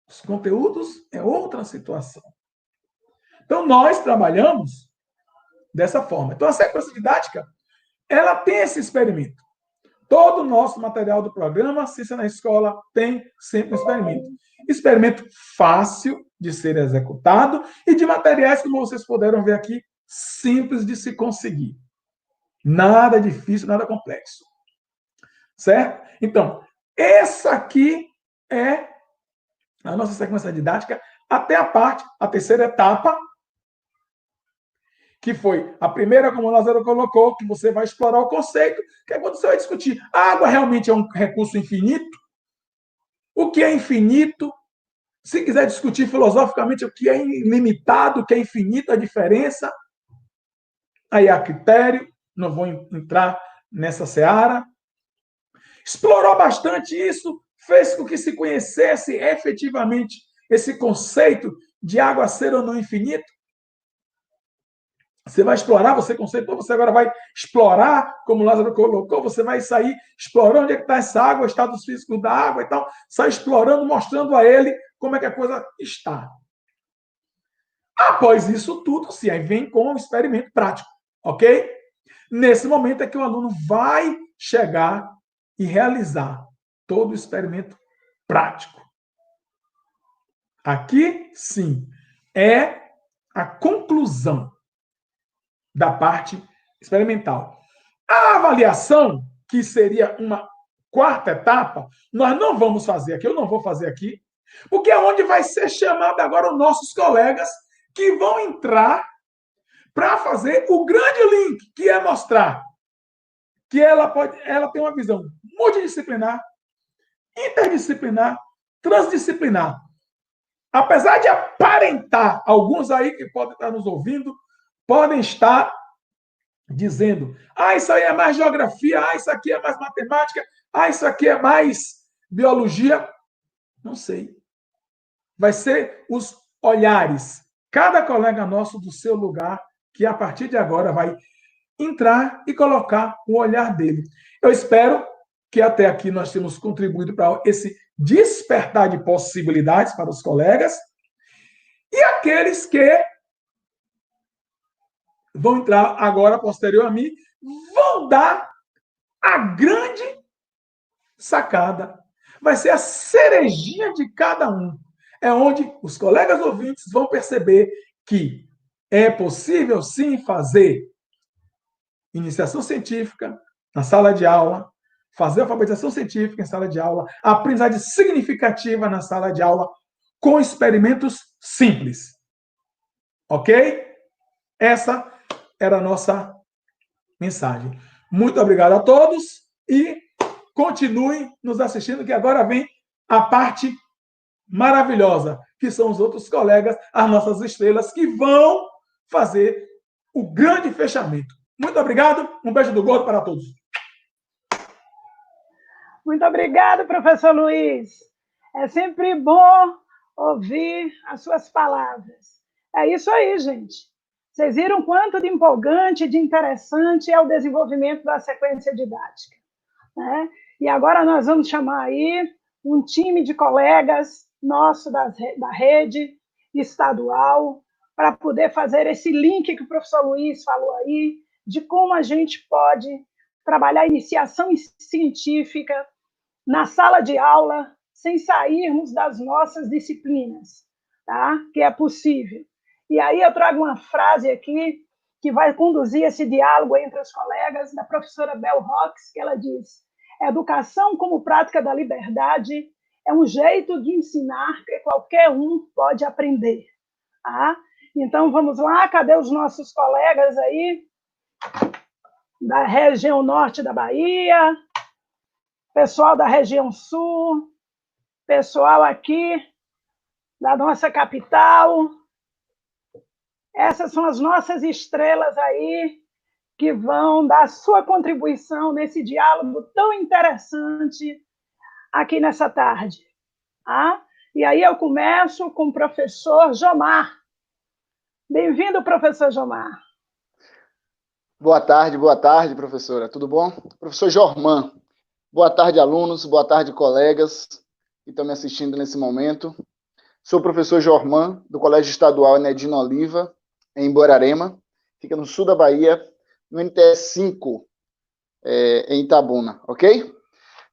Os conteúdos é outra situação. Então, nós trabalhamos dessa forma. Então, a sequência didática, ela tem esse experimento. Todo o nosso material do programa Ciência na Escola tem sempre um experimento. Experimento fácil de ser executado e de materiais, como vocês puderam ver aqui, simples de se conseguir. Nada difícil, nada complexo. Certo? Então, essa aqui é a nossa sequência didática até a terceira etapa, que foi a primeira, como o Lázaro colocou, que você vai explorar o conceito, que é quando você vai discutir: a água realmente é um recurso infinito? O que é infinito? Se quiser discutir filosoficamente o que é ilimitado, o que é infinito, a diferença, aí há critério, não vou entrar nessa seara. Explorou bastante isso, fez com que se conhecesse efetivamente esse conceito de água ser ou não infinito. Você vai explorar, você conceitou, você agora vai explorar, como o Lázaro colocou, você vai sair explorando onde é que está essa água, estados físicos da água e tal, sai explorando, mostrando a ele como é que a coisa está. Após isso tudo, sim, aí vem com o experimento prático, ok? Nesse momento é que o aluno vai chegar e realizar todo o experimento prático. Aqui, sim, é a conclusão da parte experimental. A avaliação, que seria uma quarta etapa, nós não vamos fazer aqui, eu não vou fazer aqui, porque é onde vai ser chamado agora os nossos colegas que vão entrar para fazer o grande link, que é mostrar que ela tem uma visão multidisciplinar, interdisciplinar, transdisciplinar. Apesar de aparentar, alguns aí que podem estar nos ouvindo, podem estar dizendo, isso aí é mais geografia, isso aqui é mais matemática, isso aqui é mais biologia. Não sei. Vai ser os olhares, cada colega nosso do seu lugar, que a partir de agora vai entrar e colocar o olhar dele. Eu espero que até aqui nós temos contribuído para esse despertar de possibilidades para os colegas e aqueles que vão entrar agora, posterior a mim, vão dar a grande sacada. Vai ser a cerejinha de cada um. É onde os colegas ouvintes vão perceber que é possível, sim, fazer iniciação científica na sala de aula, fazer alfabetização científica em sala de aula, aprendizagem significativa na sala de aula, com experimentos simples. Ok? Essa era a nossa mensagem. Muito obrigado a todos e continuem nos assistindo, que agora vem a parte maravilhosa, que são os outros colegas, as nossas estrelas, que vão fazer o grande fechamento. Muito obrigado, um beijo do gordo para todos. Muito obrigado, professor Luiz. É sempre bom ouvir as suas palavras. É isso aí, gente. Vocês viram quanto de empolgante, de interessante é o desenvolvimento da sequência didática, né? E agora nós vamos chamar aí um time de colegas nosso da rede estadual para poder fazer esse link que o professor Luiz falou aí, de como a gente pode trabalhar a iniciação científica na sala de aula sem sairmos das nossas disciplinas, tá? Que é possível. E aí eu trago uma frase aqui que vai conduzir esse diálogo entre os colegas, da professora Bell Hooks, que ela diz: educação como prática da liberdade é um jeito de ensinar que qualquer um pode aprender. Tá? Então, vamos lá, cadê os nossos colegas aí da região norte da Bahia, pessoal da região sul, pessoal aqui da nossa capital? Essas são as nossas estrelas aí que vão dar sua contribuição nesse diálogo tão interessante aqui nessa tarde. Tá? E aí eu começo com o professor Jomar. Bem-vindo, professor Jomar. Boa tarde, professora. Tudo bom? Professor Jorman. Boa tarde, alunos. Boa tarde, colegas que estão me assistindo nesse momento. Sou o professor Jorman, do Colégio Estadual Enedino Oliva, em Borarema. Fica no sul da Bahia, no NTS 5, em Itabuna, ok?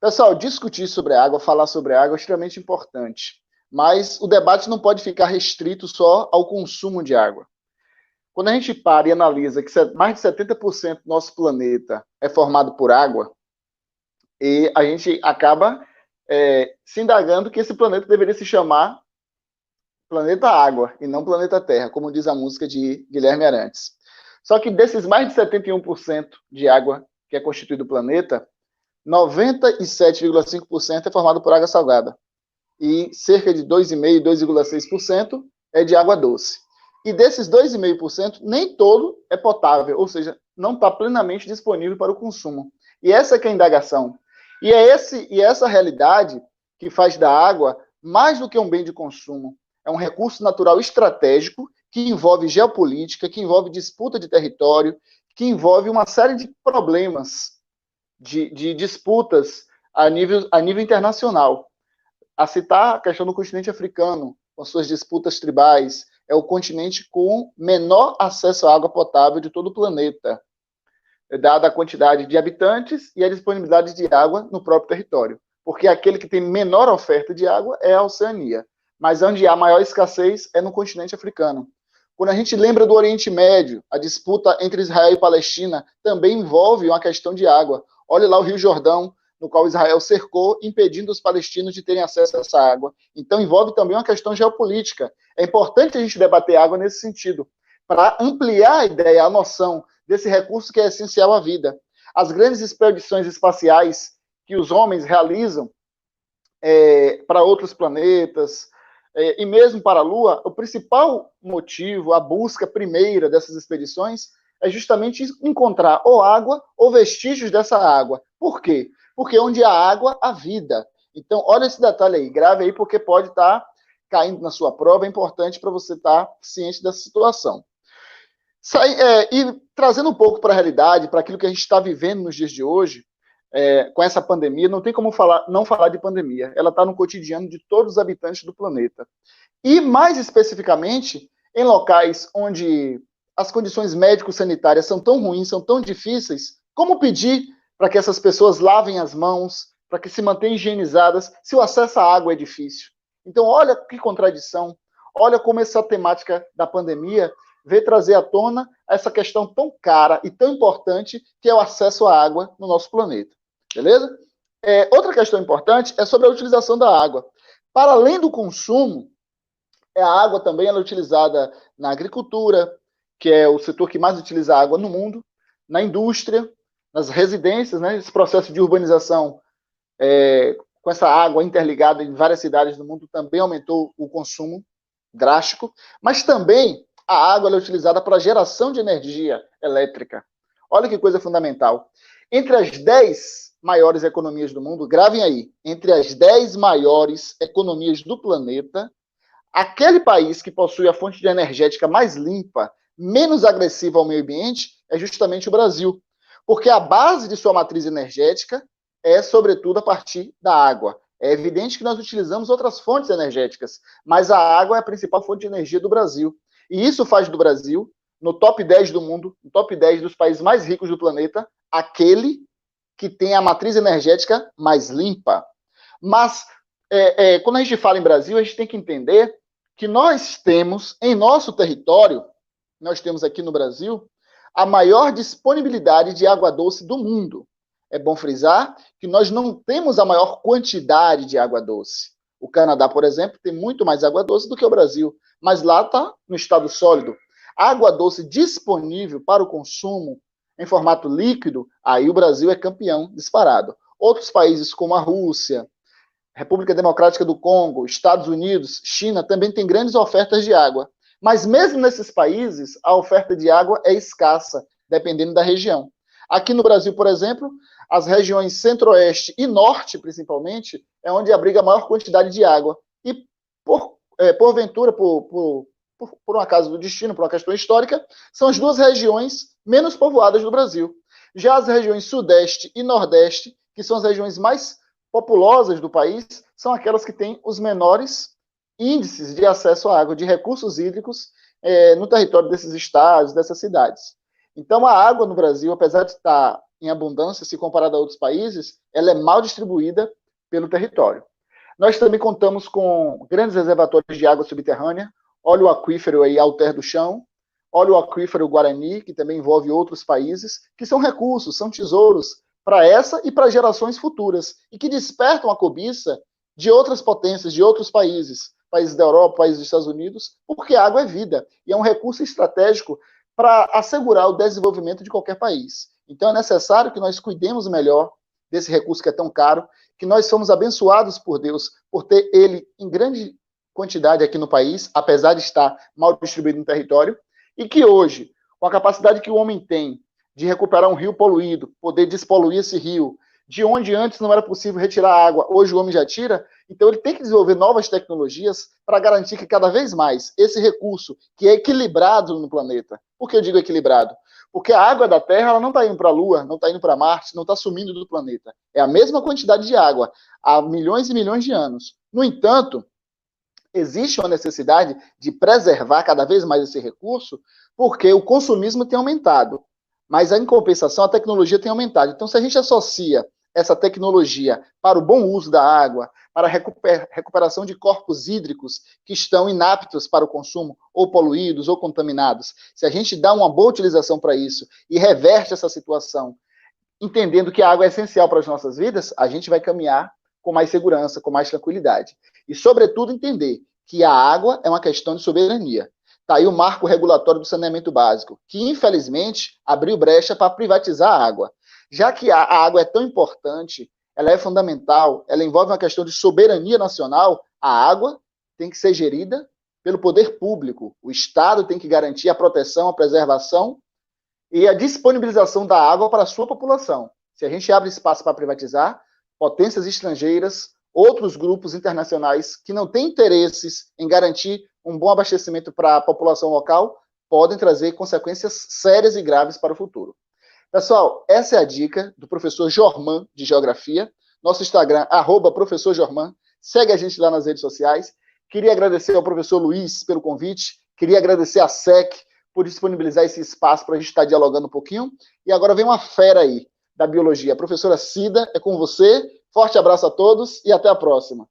Pessoal, discutir sobre água, falar sobre água é extremamente importante. Mas o debate não pode ficar restrito só ao consumo de água. Quando a gente para e analisa que mais de 70% do nosso planeta é formado por água, e a gente acaba se indagando que esse planeta deveria se chamar Planeta Água, e não Planeta Terra, como diz a música de Guilherme Arantes. Só que desses mais de 71% de água que é constituído o planeta, 97,5% é formado por água salgada. e cerca de 2,5%, 2,6% é de água doce. E desses 2,5%, nem todo é potável, ou seja, não está plenamente disponível para o consumo. E essa que é a indagação. E é essa realidade que faz da água mais do que um bem de consumo. É um recurso natural estratégico que envolve geopolítica, que envolve disputa de território, que envolve uma série de problemas, de disputas a nível internacional. A citar a questão do continente africano, com suas disputas tribais, é o continente com menor acesso à água potável de todo o planeta, dada a quantidade de habitantes e a disponibilidade de água no próprio território. Porque aquele que tem menor oferta de água é a Oceania, mas onde há maior escassez é no continente africano. Quando a gente lembra do Oriente Médio, a disputa entre Israel e Palestina também envolve uma questão de água. Olha lá o Rio Jordão, no qual Israel cercou, impedindo os palestinos de terem acesso a essa água. Então, envolve também uma questão geopolítica. É importante a gente debater água nesse sentido, para ampliar a ideia, a noção desse recurso que é essencial à vida. As grandes expedições espaciais que os homens realizam para outros planetas, e mesmo para a Lua, o principal motivo, a busca primeira dessas expedições é justamente encontrar ou água ou vestígios dessa água. Por quê? Porque onde há água, há vida. Então, olha esse detalhe aí, grave aí, porque pode estar caindo na sua prova, é importante para você estar ciente dessa situação. E trazendo um pouco para a realidade, para aquilo que a gente está vivendo nos dias de hoje, com essa pandemia, não tem como não falar de pandemia. Ela está no cotidiano de todos os habitantes do planeta. E, mais especificamente, em locais onde as condições médico-sanitárias são tão ruins, são tão difíceis, como pedir para que essas pessoas lavem as mãos, para que se mantenham higienizadas, se o acesso à água é difícil? Então, olha que contradição, olha como essa temática da pandemia veio trazer à tona essa questão tão cara e tão importante que é o acesso à água no nosso planeta. Beleza? Outra questão importante é sobre a utilização da água. Para além do consumo, a água também é utilizada na agricultura, que é o setor que mais utiliza água no mundo, na indústria, nas residências, né? Esse processo de urbanização com essa água interligada em várias cidades do mundo também aumentou o consumo drástico, mas também a água é utilizada para geração de energia elétrica. Olha que coisa fundamental. Entre as 10 maiores economias do mundo, gravem aí, entre as 10 maiores economias do planeta, aquele país que possui a fonte de energética mais limpa, menos agressiva ao meio ambiente, é justamente o Brasil. Porque a base de sua matriz energética é, sobretudo, a partir da água. É evidente que nós utilizamos outras fontes energéticas, mas a água é a principal fonte de energia do Brasil. E isso faz do Brasil, no top 10 do mundo, no top 10 dos países mais ricos do planeta, aquele que tem a matriz energética mais limpa. Mas, quando a gente fala em Brasil, a gente tem que entender que nós temos, em nosso território, nós temos aqui no Brasil, a maior disponibilidade de água doce do mundo. É bom frisar que nós não temos a maior quantidade de água doce. O Canadá, por exemplo, tem muito mais água doce do que o Brasil, mas lá está no estado sólido. Água doce disponível para o consumo em formato líquido, aí o Brasil é campeão disparado. Outros países como a Rússia, República Democrática do Congo, Estados Unidos, China, também têm grandes ofertas de água. Mas mesmo nesses países, a oferta de água é escassa, dependendo da região. Aqui no Brasil, por exemplo, as regiões centro-oeste e norte, principalmente, é onde abriga a maior quantidade de água. E, porventura, por um acaso do destino, por uma questão histórica, são as duas regiões menos povoadas do Brasil. Já as regiões sudeste e nordeste, que são as regiões mais populosas do país, são aquelas que têm os menores índices de acesso à água, de recursos hídricos no território desses estados, dessas cidades. Então, a água no Brasil, apesar de estar em abundância, se comparada a outros países, ela é mal distribuída pelo território. Nós também contamos com grandes reservatórios de água subterrânea. Olha o aquífero aí, Alter do Chão. Olha o aquífero Guarani, que também envolve outros países, que são recursos, são tesouros para essa e para gerações futuras, e que despertam a cobiça de outras potências, de outros países da Europa, países dos Estados Unidos, porque a água é vida, e é um recurso estratégico para assegurar o desenvolvimento de qualquer país. Então é necessário que nós cuidemos melhor desse recurso que é tão caro, que nós somos abençoados por Deus por ter ele em grande quantidade aqui no país, apesar de estar mal distribuído no território, e que hoje, com a capacidade que o homem tem de recuperar um rio poluído, poder despoluir esse rio, de onde antes não era possível retirar água, hoje o homem já tira, então ele tem que desenvolver novas tecnologias para garantir que cada vez mais esse recurso, que é equilibrado no planeta. Por que eu digo equilibrado? Porque a água da Terra ela não está indo para a Lua, não está indo para Marte, não está sumindo do planeta. É a mesma quantidade de água há milhões e milhões de anos. No entanto, existe uma necessidade de preservar cada vez mais esse recurso, porque o consumismo tem aumentado. Mas, em compensação, a tecnologia tem aumentado. Então, se a gente associa essa tecnologia para o bom uso da água, para a recuperação de corpos hídricos que estão inaptos para o consumo, ou poluídos, ou contaminados, se a gente dá uma boa utilização para isso e reverte essa situação, entendendo que a água é essencial para as nossas vidas, a gente vai caminhar com mais segurança, com mais tranquilidade. E, sobretudo, entender que a água é uma questão de soberania. Está aí o marco regulatório do saneamento básico, que, infelizmente, abriu brecha para privatizar a água. Já que a água é tão importante, ela é fundamental, ela envolve uma questão de soberania nacional, a água tem que ser gerida pelo poder público. O Estado tem que garantir a proteção, a preservação e a disponibilização da água para a sua população. Se a gente abre espaço para privatizar, potências estrangeiras, outros grupos internacionais que não têm interesses em garantir um bom abastecimento para a população local, podem trazer consequências sérias e graves para o futuro. Pessoal, essa é a dica do professor Jorman, de Geografia. Nosso Instagram, @professorjorman. Segue a gente lá nas redes sociais. Queria agradecer ao professor Luiz pelo convite. Queria agradecer à SEC por disponibilizar esse espaço para a gente estar dialogando um pouquinho. E agora vem uma fera aí da biologia. A professora Cida, é com você. Forte abraço a todos e até a próxima.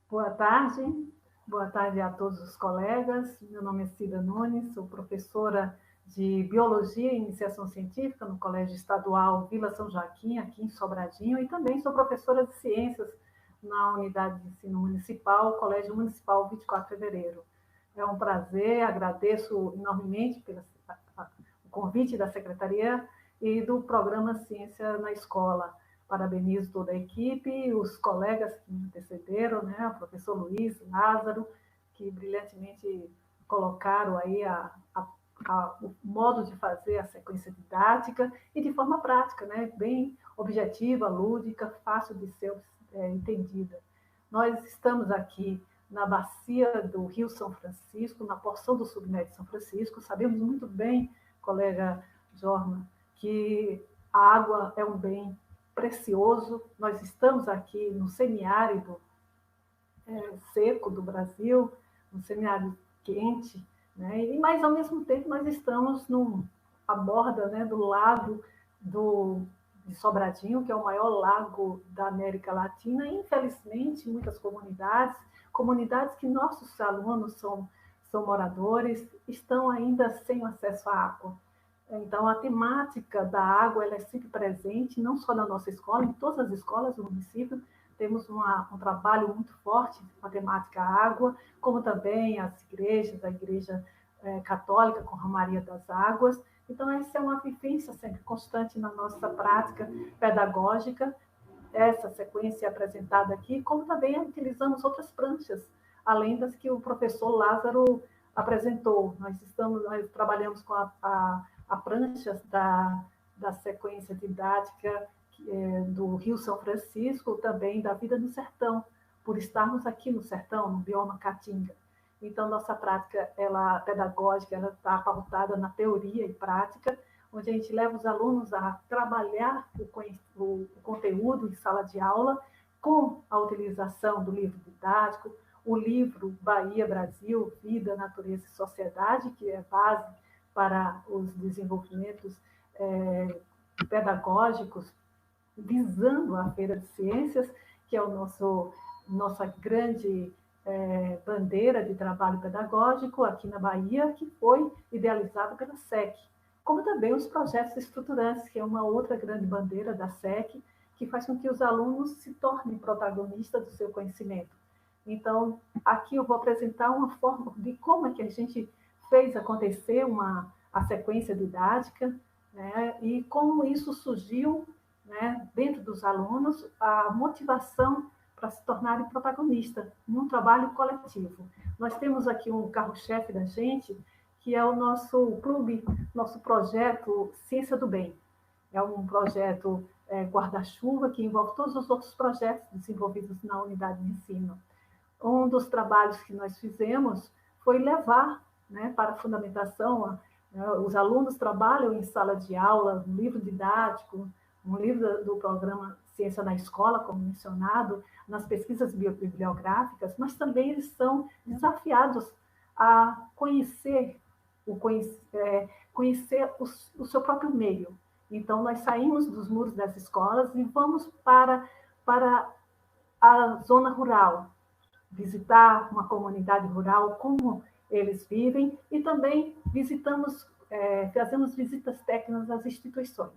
Boa tarde a todos os colegas. Meu nome é Cida Nunes, sou professora de Biologia e Iniciação Científica no Colégio Estadual Vila São Joaquim, aqui em Sobradinho, e também sou professora de Ciências na Unidade de Ensino Municipal, Colégio Municipal 24 de Fevereiro. É um prazer, agradeço enormemente pelo convite da Secretaria e do programa Ciência na Escola. Parabenizo toda a equipe, os colegas que me antecederam, né? O professor Luiz, Lázaro, que brilhantemente colocaram aí o modo de fazer a sequência didática e de forma prática, né? Bem objetiva, lúdica, fácil de ser entendida. Nós estamos aqui na bacia do Rio São Francisco, na porção do submédio São Francisco. Sabemos muito bem, colega Jorma, que a água é um bem precioso. Nós estamos aqui no semiárido seco do Brasil, um semiárido quente, né? Mas, ao mesmo tempo, nós estamos à borda, né, do lago de Sobradinho, que é o maior lago da América Latina, e, infelizmente, muitas comunidades que nossos alunos são moradores, estão ainda sem acesso à água. Então, a temática da água ela é sempre presente, não só na nossa escola, em todas as escolas do município. Temos um trabalho muito forte com a temática água, como também as igrejas, a Igreja Católica com a Romaria das Águas. Então, essa é uma vivência sempre constante na nossa prática pedagógica, essa sequência apresentada aqui, como também utilizamos outras pranchas, além das que o professor Lázaro apresentou. Nós trabalhamos com a prancha da sequência didática do Rio São Francisco, também da vida no sertão, por estarmos aqui no sertão, no bioma Caatinga. Então, nossa prática pedagógica está pautada na teoria e prática, onde a gente leva os alunos a trabalhar o conteúdo em sala de aula com a utilização do livro didático, o livro Bahia, Brasil, Vida, Natureza e Sociedade, que é base para os desenvolvimentos pedagógicos, visando a Feira de Ciências, que é nossa grande bandeira de trabalho pedagógico aqui na Bahia, que foi idealizada pela SEC, como também os projetos estruturantes, que é uma outra grande bandeira da SEC, que faz com que os alunos se tornem protagonistas do seu conhecimento. Então, aqui eu vou apresentar uma forma de como é que a gente fez acontecer a sequência didática né? E como isso surgiu, né, dentro dos alunos, a motivação para se tornarem protagonistas num trabalho coletivo. Nós temos aqui um carro-chefe da gente, que é o nosso clube, nosso projeto Ciência do Bem. É um projeto guarda-chuva que envolve todos os outros projetos desenvolvidos na unidade de ensino. Um dos trabalhos que nós fizemos foi levar, né, para a fundamentação. Os alunos trabalham em sala de aula, um livro didático, um livro do programa Ciência na Escola, como mencionado, nas pesquisas bibliográficas, mas também eles são desafiados a conhecer o seu próprio meio. Então, nós saímos dos muros das escolas e vamos para a zona rural, visitar uma comunidade rural, como eles vivem, e também fazemos visitas técnicas às instituições.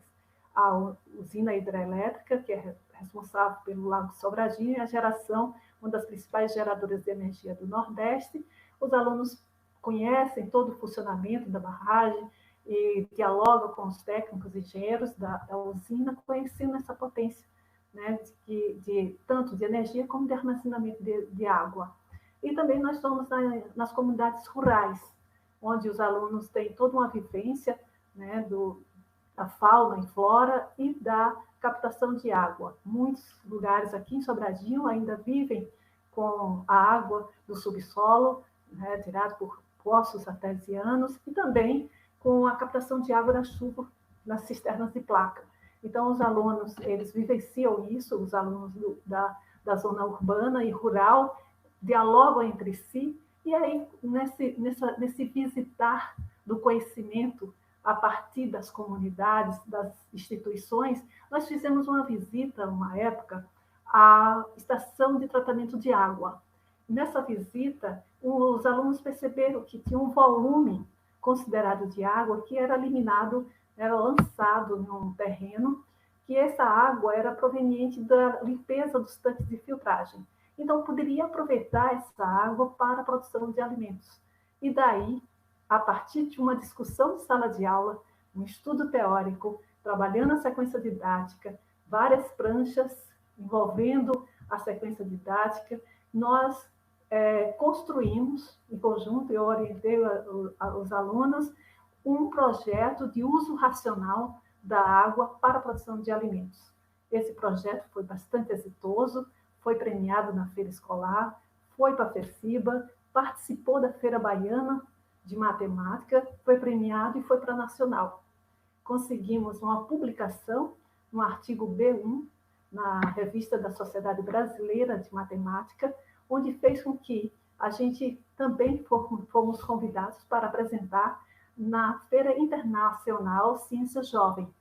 A usina hidrelétrica, que é responsável pelo Lago Sobradinho, e a geração, uma das principais geradoras de energia do Nordeste. Os alunos conhecem todo o funcionamento da barragem e dialogam com os técnicos engenheiros da usina, conhecendo essa potência, né, tanto de energia como de armazenamento de água. E também nós estamos nas comunidades rurais, onde os alunos têm toda uma vivência, né, da fauna e flora e da captação de água. Muitos lugares aqui em Sobradinho ainda vivem com a água do subsolo, né, tirada por poços artesianos, e também com a captação de água da chuva nas cisternas de placa. Então, os alunos, eles vivenciam isso, os alunos da zona urbana e rural dialogam entre si, e aí, nesse visitar do conhecimento a partir das comunidades, das instituições, nós fizemos uma visita, uma época, à estação de tratamento de água. Nessa visita, os alunos perceberam que tinha um volume considerado de água que era eliminado, era lançado num terreno, que essa água era proveniente da limpeza dos tanques de filtragem. Então, poderia aproveitar essa água para a produção de alimentos. E daí, a partir de uma discussão de sala de aula, um estudo teórico, trabalhando a sequência didática, várias pranchas envolvendo a sequência didática, nós construímos, em conjunto, eu orientei os alunos, um projeto de uso racional da água para a produção de alimentos. Esse projeto foi bastante exitoso, foi premiado na feira escolar, foi para a FECIBA, participou da Feira Baiana de Matemática, foi premiado e foi para a Nacional. Conseguimos uma publicação no artigo B1, na revista da Sociedade Brasileira de Matemática, onde fez com que a gente também fomos convidados para apresentar na Feira Internacional Ciência Jovem.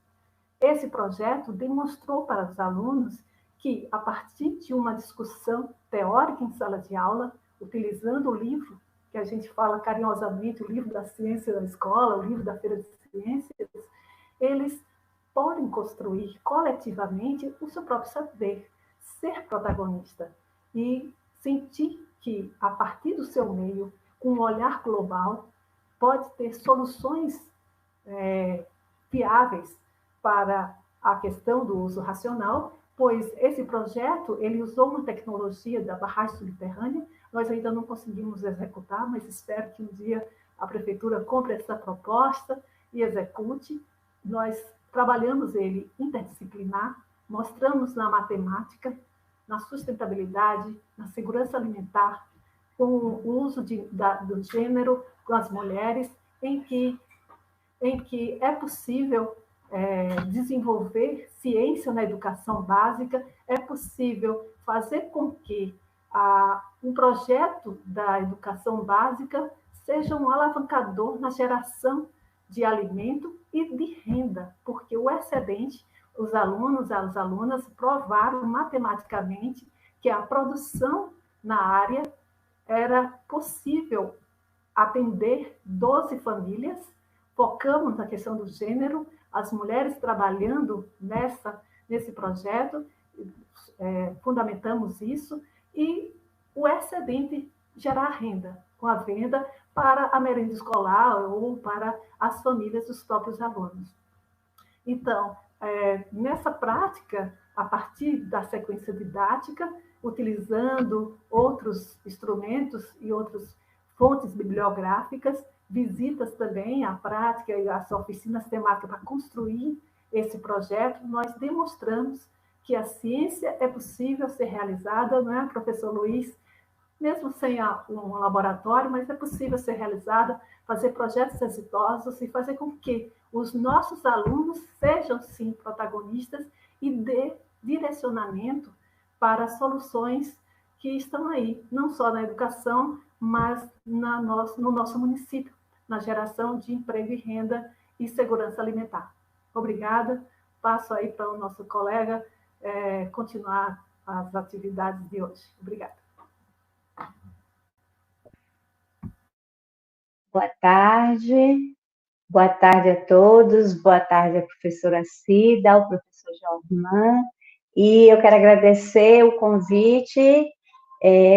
Esse projeto demonstrou para os alunos que, a partir de uma discussão teórica em sala de aula, utilizando o livro, que a gente fala carinhosamente, o livro da ciência da escola, o livro da Feira de Ciências, eles podem construir coletivamente o seu próprio saber, ser protagonista e sentir que, a partir do seu meio, com um olhar global, pode ter soluções viáveis para a questão do uso racional, pois esse projeto ele usou uma tecnologia da barragem subterrânea. Nós ainda não conseguimos executar, mas espero que um dia a prefeitura compre essa proposta e execute. Nós trabalhamos ele interdisciplinar, mostramos na matemática, na sustentabilidade, na segurança alimentar, com o uso do gênero com as mulheres, em que é possível desenvolver ciência na educação básica, é possível fazer com que um projeto da educação básica seja um alavancador na geração de alimento e de renda, porque o excedente, os alunos, as alunas provaram matematicamente que a produção na área era possível atender 12 famílias, focamos na questão do gênero, as mulheres trabalhando nesse projeto, fundamentamos isso, e o excedente gerar renda, com a venda para a merenda escolar ou para as famílias dos próprios alunos. Então, nessa prática, a partir da sequência didática, utilizando outros instrumentos e outras fontes bibliográficas, visitas também à prática e às oficinas temáticas para construir esse projeto, nós demonstramos que a ciência é possível ser realizada, não é, professor Luiz? Mesmo sem um laboratório, mas é possível ser realizada, fazer projetos exitosos e fazer com que os nossos alunos sejam, sim, protagonistas e dê direcionamento para soluções que estão aí, não só na educação, mas no nosso município, na geração de emprego e renda e segurança alimentar. Obrigada. Passo aí para o nosso colega continuar as atividades de hoje. Obrigada. Boa tarde. Boa tarde a todos. Boa tarde à professora Cida, ao professor Jorman. E eu quero agradecer o convite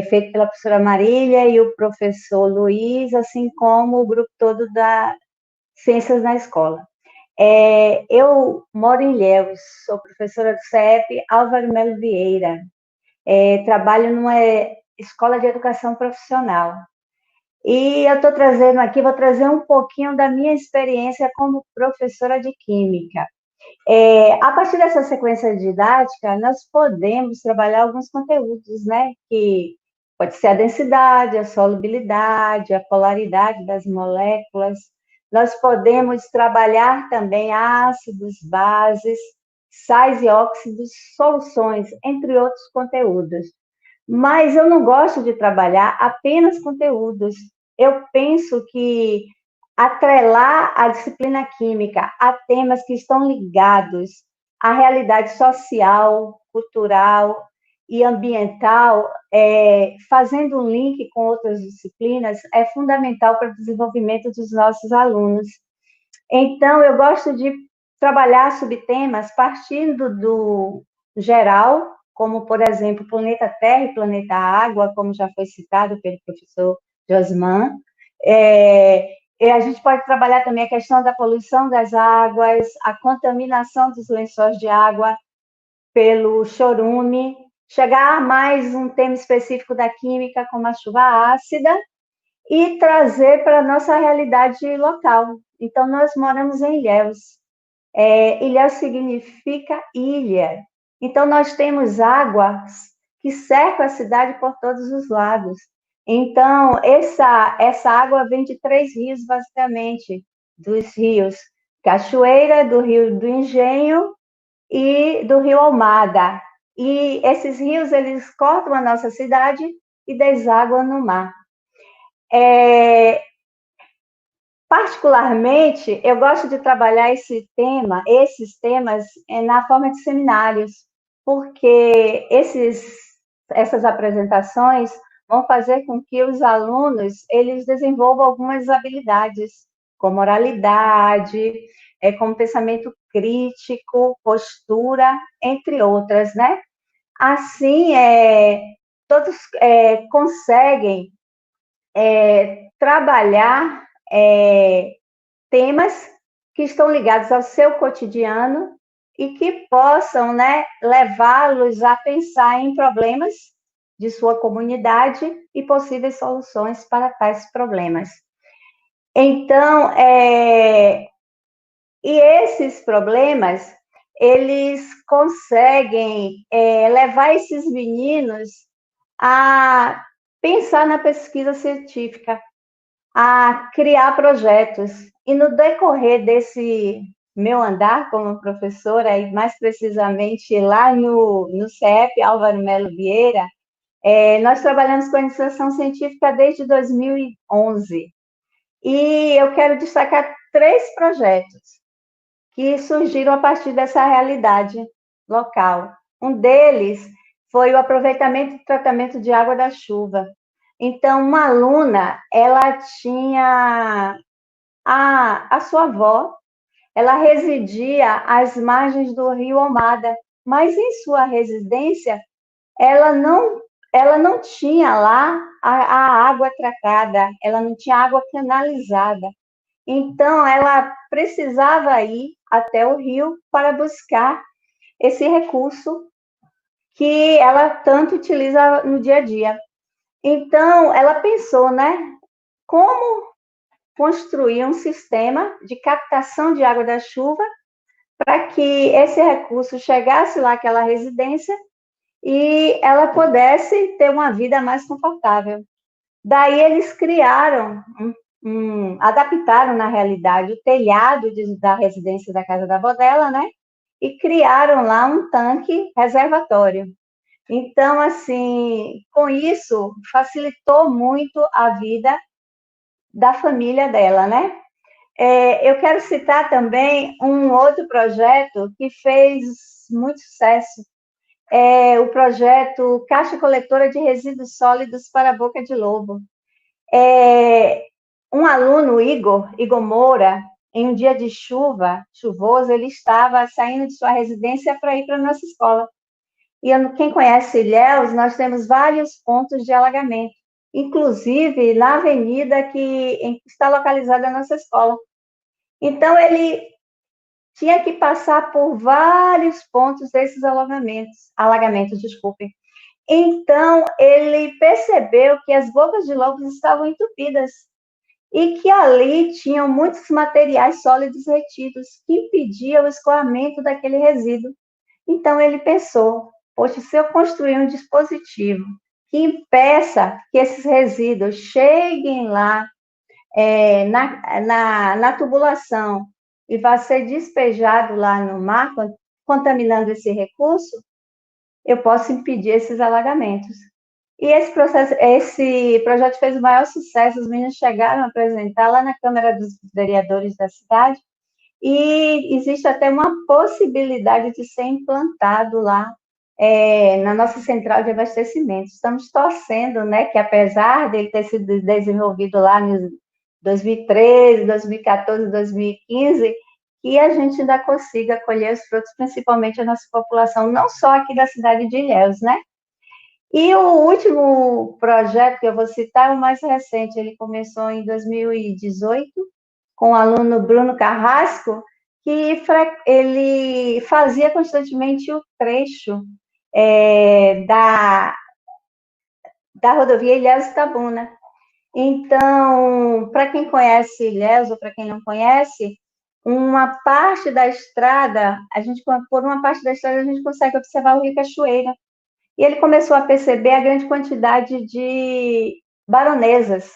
feito pela professora Marília e o professor Luiz, assim como o grupo todo da Ciências na Escola. Eu moro em Ilhéus, sou professora do CEP Álvaro Melo Vieira, trabalho numa escola de educação profissional. E eu estou trazendo aqui, vou trazer um pouquinho da minha experiência como professora de Química. A partir dessa sequência didática, nós podemos trabalhar alguns conteúdos, né? Que pode ser a densidade, a solubilidade, a polaridade das moléculas. Nós podemos trabalhar também ácidos, bases, sais e óxidos, soluções, entre outros conteúdos. Mas eu não gosto de trabalhar apenas conteúdos. Eu penso que atrelar a disciplina química a temas que estão ligados à realidade social, cultural e ambiental, fazendo um link com outras disciplinas, é fundamental para o desenvolvimento dos nossos alunos. Então, eu gosto de trabalhar subtemas partindo do geral, como, por exemplo, planeta Terra e planeta Água, como já foi citado pelo professor Josman. A gente pode trabalhar também a questão da poluição das águas, a contaminação dos lençóis de água pelo chorume, chegar a mais um tema específico da química, como a chuva ácida, e trazer para a nossa realidade local. Então, nós moramos em Ilhéus. Ilhéus significa ilha. Então, nós temos águas que cercam a cidade por todos os lados. Então, essa água vem de 3 rios, basicamente, dos rios Cachoeira, do Rio do Engenho e do Rio Almada. E esses rios, eles cortam a nossa cidade e desaguam no mar. Particularmente, eu gosto de trabalhar esses temas, na forma de seminários, porque essas apresentações vão fazer com que os alunos eles desenvolvam algumas habilidades, como oralidade, como pensamento crítico, postura, entre outras, né? Assim, todos conseguem trabalhar temas que estão ligados ao seu cotidiano e que possam, né, levá-los a pensar em problemas de sua comunidade e possíveis soluções para tais problemas. Então, e esses problemas, eles conseguem levar esses meninos a pensar na pesquisa científica, a criar projetos. E no decorrer desse meu andar como professora, e mais precisamente lá no CEP Álvaro Melo Vieira, nós trabalhamos com a iniciação científica desde 2011. E eu quero destacar 3 projetos que surgiram a partir dessa realidade local. Um deles foi o aproveitamento e tratamento de água da chuva. Então, uma aluna, ela tinha a sua avó, ela residia às margens do Rio Almada, mas em sua residência, ela não tinha lá a água tratada, ela não tinha água canalizada. Então, ela precisava ir até o rio para buscar esse recurso que ela tanto utiliza no dia a dia. Então, ela pensou, né, como construir um sistema de captação de água da chuva para que esse recurso chegasse lá àquela residência e ela pudesse ter uma vida mais confortável. Daí eles criaram, adaptaram na realidade o telhado da residência da casa da avó dela, né? E criaram lá um tanque reservatório. Então, assim, com isso, facilitou muito a vida da família dela, né? Eu quero citar também um outro projeto que fez muito sucesso, o projeto Caixa Coletora de Resíduos Sólidos para a Boca de Lobo. Um aluno, Igor Moura, em um dia de chuvoso, ele estava saindo de sua residência para ir para a nossa escola. E quem conhece Ilhéus, nós temos vários pontos de alagamento, inclusive na avenida que está localizada a nossa escola. Então, ele tinha que passar por vários pontos desses alagamentos, desculpem. Então, ele percebeu que as bocas de lobos estavam entupidas e que ali tinham muitos materiais sólidos retidos que impediam o escoamento daquele resíduo. Então, ele pensou, poxa, se eu construir um dispositivo que impeça que esses resíduos cheguem lá na tubulação e vá ser despejado lá no mar, contaminando esse recurso, eu posso impedir esses alagamentos. E esse projeto fez o maior sucesso, os meninos chegaram a apresentar lá na Câmara dos Vereadores da cidade, e existe até uma possibilidade de ser implantado lá na nossa central de abastecimento. Estamos torcendo, né, que apesar dele ter sido desenvolvido lá em 2013, 2014, 2015, que a gente ainda consiga colher os frutos, principalmente a nossa população, não só aqui da cidade de Ilhéus, né? E o último projeto que eu vou citar é o mais recente, ele começou em 2018, com o aluno Bruno Carrasco, que ele fazia constantemente o trecho da rodovia Ilhéus-Itabuna. Então, para quem conhece Ilhéus ou para quem não conhece, uma parte da estrada, por uma parte da estrada, a gente consegue observar o Rio Cachoeira. E ele começou a perceber a grande quantidade de baronesas.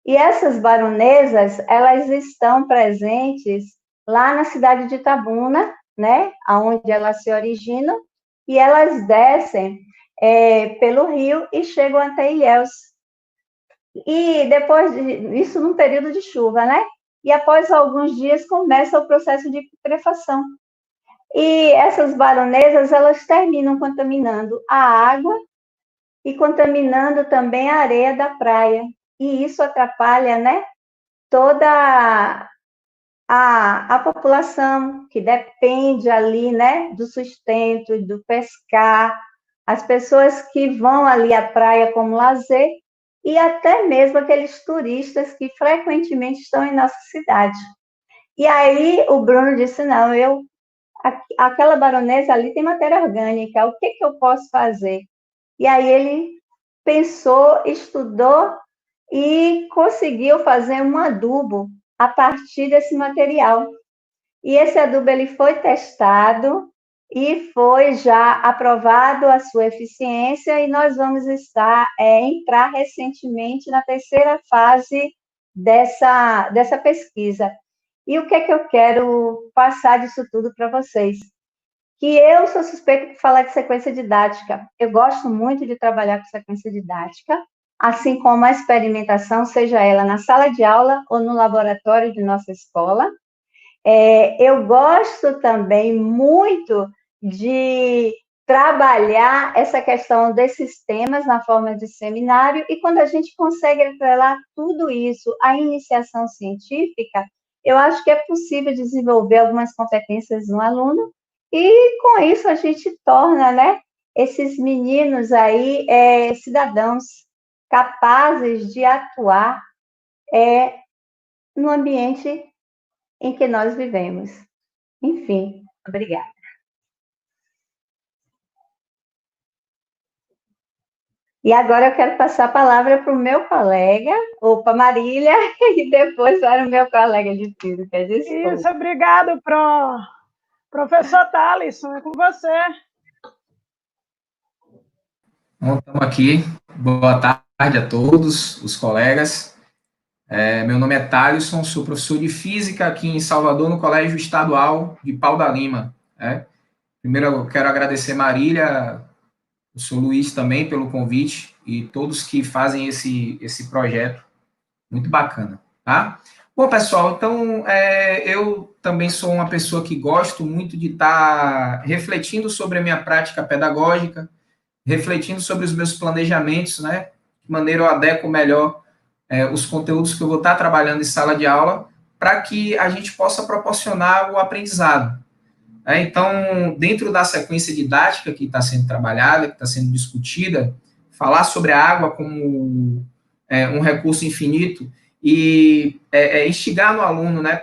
E essas baronesas, elas estão presentes lá na cidade de Itabuna, né, onde elas se originam, e elas descem pelo rio e chegam até Ilhéus. E depois isso num período de chuva, né? E após alguns dias começa o processo de putrefação. E essas baronesas, elas terminam contaminando a água e contaminando também a areia da praia. E isso atrapalha, né, toda a população que depende ali, né, do sustento, do pescar, as pessoas que vão ali à praia como lazer e até mesmo aqueles turistas que frequentemente estão em nossa cidade. E aí o Bruno disse, não, aquela baronesa ali tem matéria orgânica, o que eu posso fazer? E aí ele pensou, estudou e conseguiu fazer um adubo a partir desse material. E esse adubo ele foi testado e foi já aprovado a sua eficiência, e nós vamos entrar recentemente na terceira fase dessa pesquisa. E o que é que eu quero passar disso tudo para vocês? Que eu sou suspeita de falar de sequência didática. Eu gosto muito de trabalhar com sequência didática, assim como a experimentação, seja ela na sala de aula ou no laboratório de nossa escola. Eu gosto também muito de trabalhar essa questão desses temas na forma de seminário, e quando a gente consegue atrelar tudo isso à iniciação científica, eu acho que é possível desenvolver algumas competências no aluno, e com isso a gente torna, né, esses meninos aí cidadãos capazes de atuar no ambiente em que nós vivemos. Enfim, obrigada. E agora eu quero passar a palavra para o meu colega, ou para Marília, e depois para o meu colega de física. Desculpa. Isso, obrigado, professor Thaleson, é com você. Bom, estamos aqui. Boa tarde a todos os colegas. Meu nome é Thaleson, sou professor de Física aqui em Salvador, no Colégio Estadual de Pau da Lima. Primeiro, eu quero agradecer Marília, o senhor Luiz também pelo convite e todos que fazem esse projeto. Muito bacana, tá? Bom, pessoal, então, eu também sou uma pessoa que gosto muito de estar refletindo sobre a minha prática pedagógica, refletindo sobre os meus planejamentos, né? De maneira eu adequo melhor os conteúdos que eu vou estar trabalhando em sala de aula para que a gente possa proporcionar o aprendizado. Então, dentro da sequência didática que está sendo trabalhada, que está sendo discutida, falar sobre a água como um recurso infinito e instigar no aluno, né?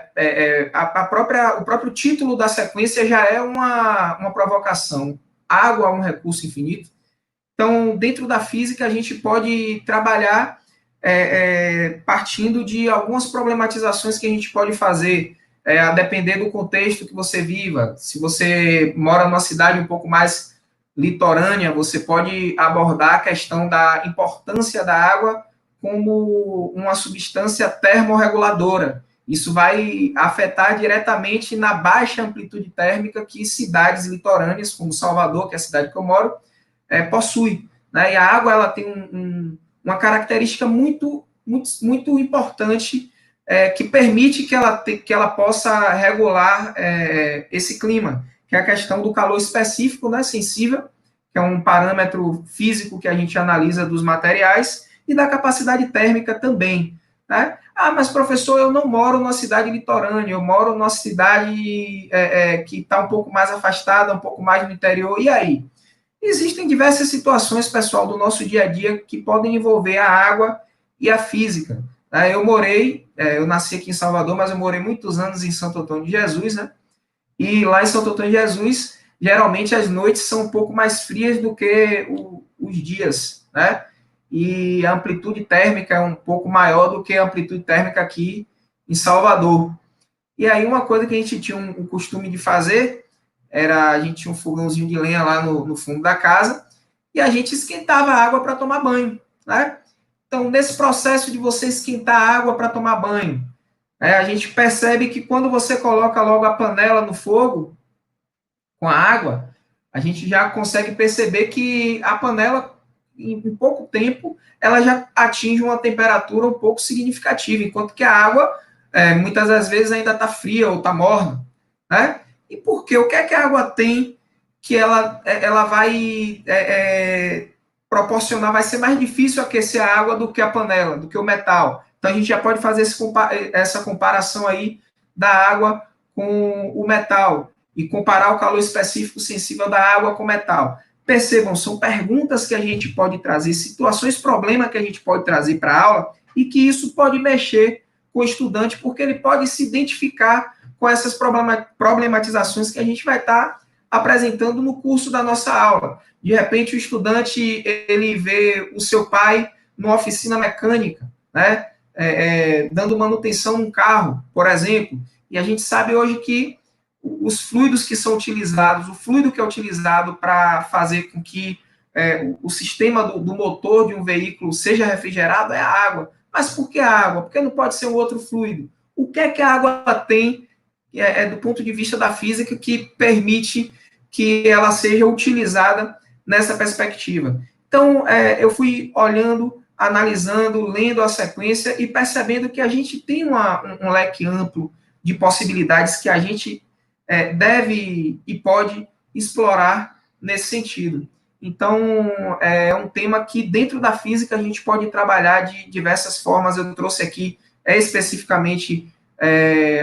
O próprio título da sequência já é uma provocação. Água é um recurso infinito. Então, dentro da física, a gente pode trabalhar partindo de algumas problematizações que a gente pode fazer, a depender do contexto que você viva. Se você mora numa cidade um pouco mais litorânea, você pode abordar a questão da importância da água como uma substância termorreguladora. Isso vai afetar diretamente na baixa amplitude térmica que cidades litorâneas, como Salvador, que é a cidade que eu moro, possui, né? E a água ela tem uma característica muito, muito, muito importante que permite que ela possa regular esse clima, que é a questão do calor específico, né, sensível, que é um parâmetro físico que a gente analisa dos materiais, e da capacidade térmica também, né? Mas professor, eu não moro numa cidade litorânea, eu moro numa cidade que está um pouco mais afastada, um pouco mais no interior, e aí? Existem diversas situações, pessoal, do nosso dia a dia que podem envolver a água e a física. Eu nasci aqui em Salvador, mas eu morei muitos anos em Santo Antônio de Jesus, né? E lá em Santo Antônio de Jesus, geralmente as noites são um pouco mais frias do que os dias, né? E a amplitude térmica é um pouco maior do que a amplitude térmica aqui em Salvador. E aí uma coisa que a gente tinha o costume de fazer a gente tinha um fogãozinho de lenha lá no fundo da casa, e a gente esquentava a água para tomar banho, né? Então, nesse processo de você esquentar a água para tomar banho, a gente percebe que quando você coloca logo a panela no fogo, com a água, a gente já consegue perceber que a panela, em pouco tempo, ela já atinge uma temperatura um pouco significativa, enquanto que a água, muitas das vezes, ainda está fria ou está morna, né? E por quê? O que é que a água tem que ela vai proporcionar, vai ser mais difícil aquecer a água do que a panela, do que o metal. Então, a gente já pode fazer essa comparação aí da água com o metal e comparar o calor específico sensível da água com o metal. Percebam, são perguntas que a gente pode trazer, situações, problema que a gente pode trazer para a aula e que isso pode mexer com o estudante, porque ele pode se identificar com essas problematizações que a gente vai estar apresentando no curso da nossa aula. De repente, o estudante, ele vê o seu pai numa oficina mecânica, né, dando manutenção num carro, por exemplo, e a gente sabe hoje que os fluidos que são utilizados, o fluido que é utilizado para fazer com que o sistema do motor de um veículo seja refrigerado é a água. Mas por que a água? Porque não pode ser um outro fluido. O que é que a água tem do ponto de vista da física que permite que ela seja utilizada nessa perspectiva? Então, eu fui olhando, analisando, lendo a sequência e percebendo que a gente tem um leque amplo de possibilidades que a gente deve e pode explorar nesse sentido. Então, é um tema que dentro da física a gente pode trabalhar de diversas formas. Eu trouxe aqui especificamente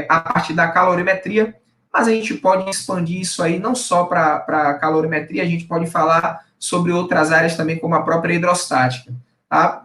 a parte da calorimetria, mas a gente pode expandir isso aí não só para calorimetria, a gente pode falar sobre outras áreas também, como a própria hidrostática. Tá?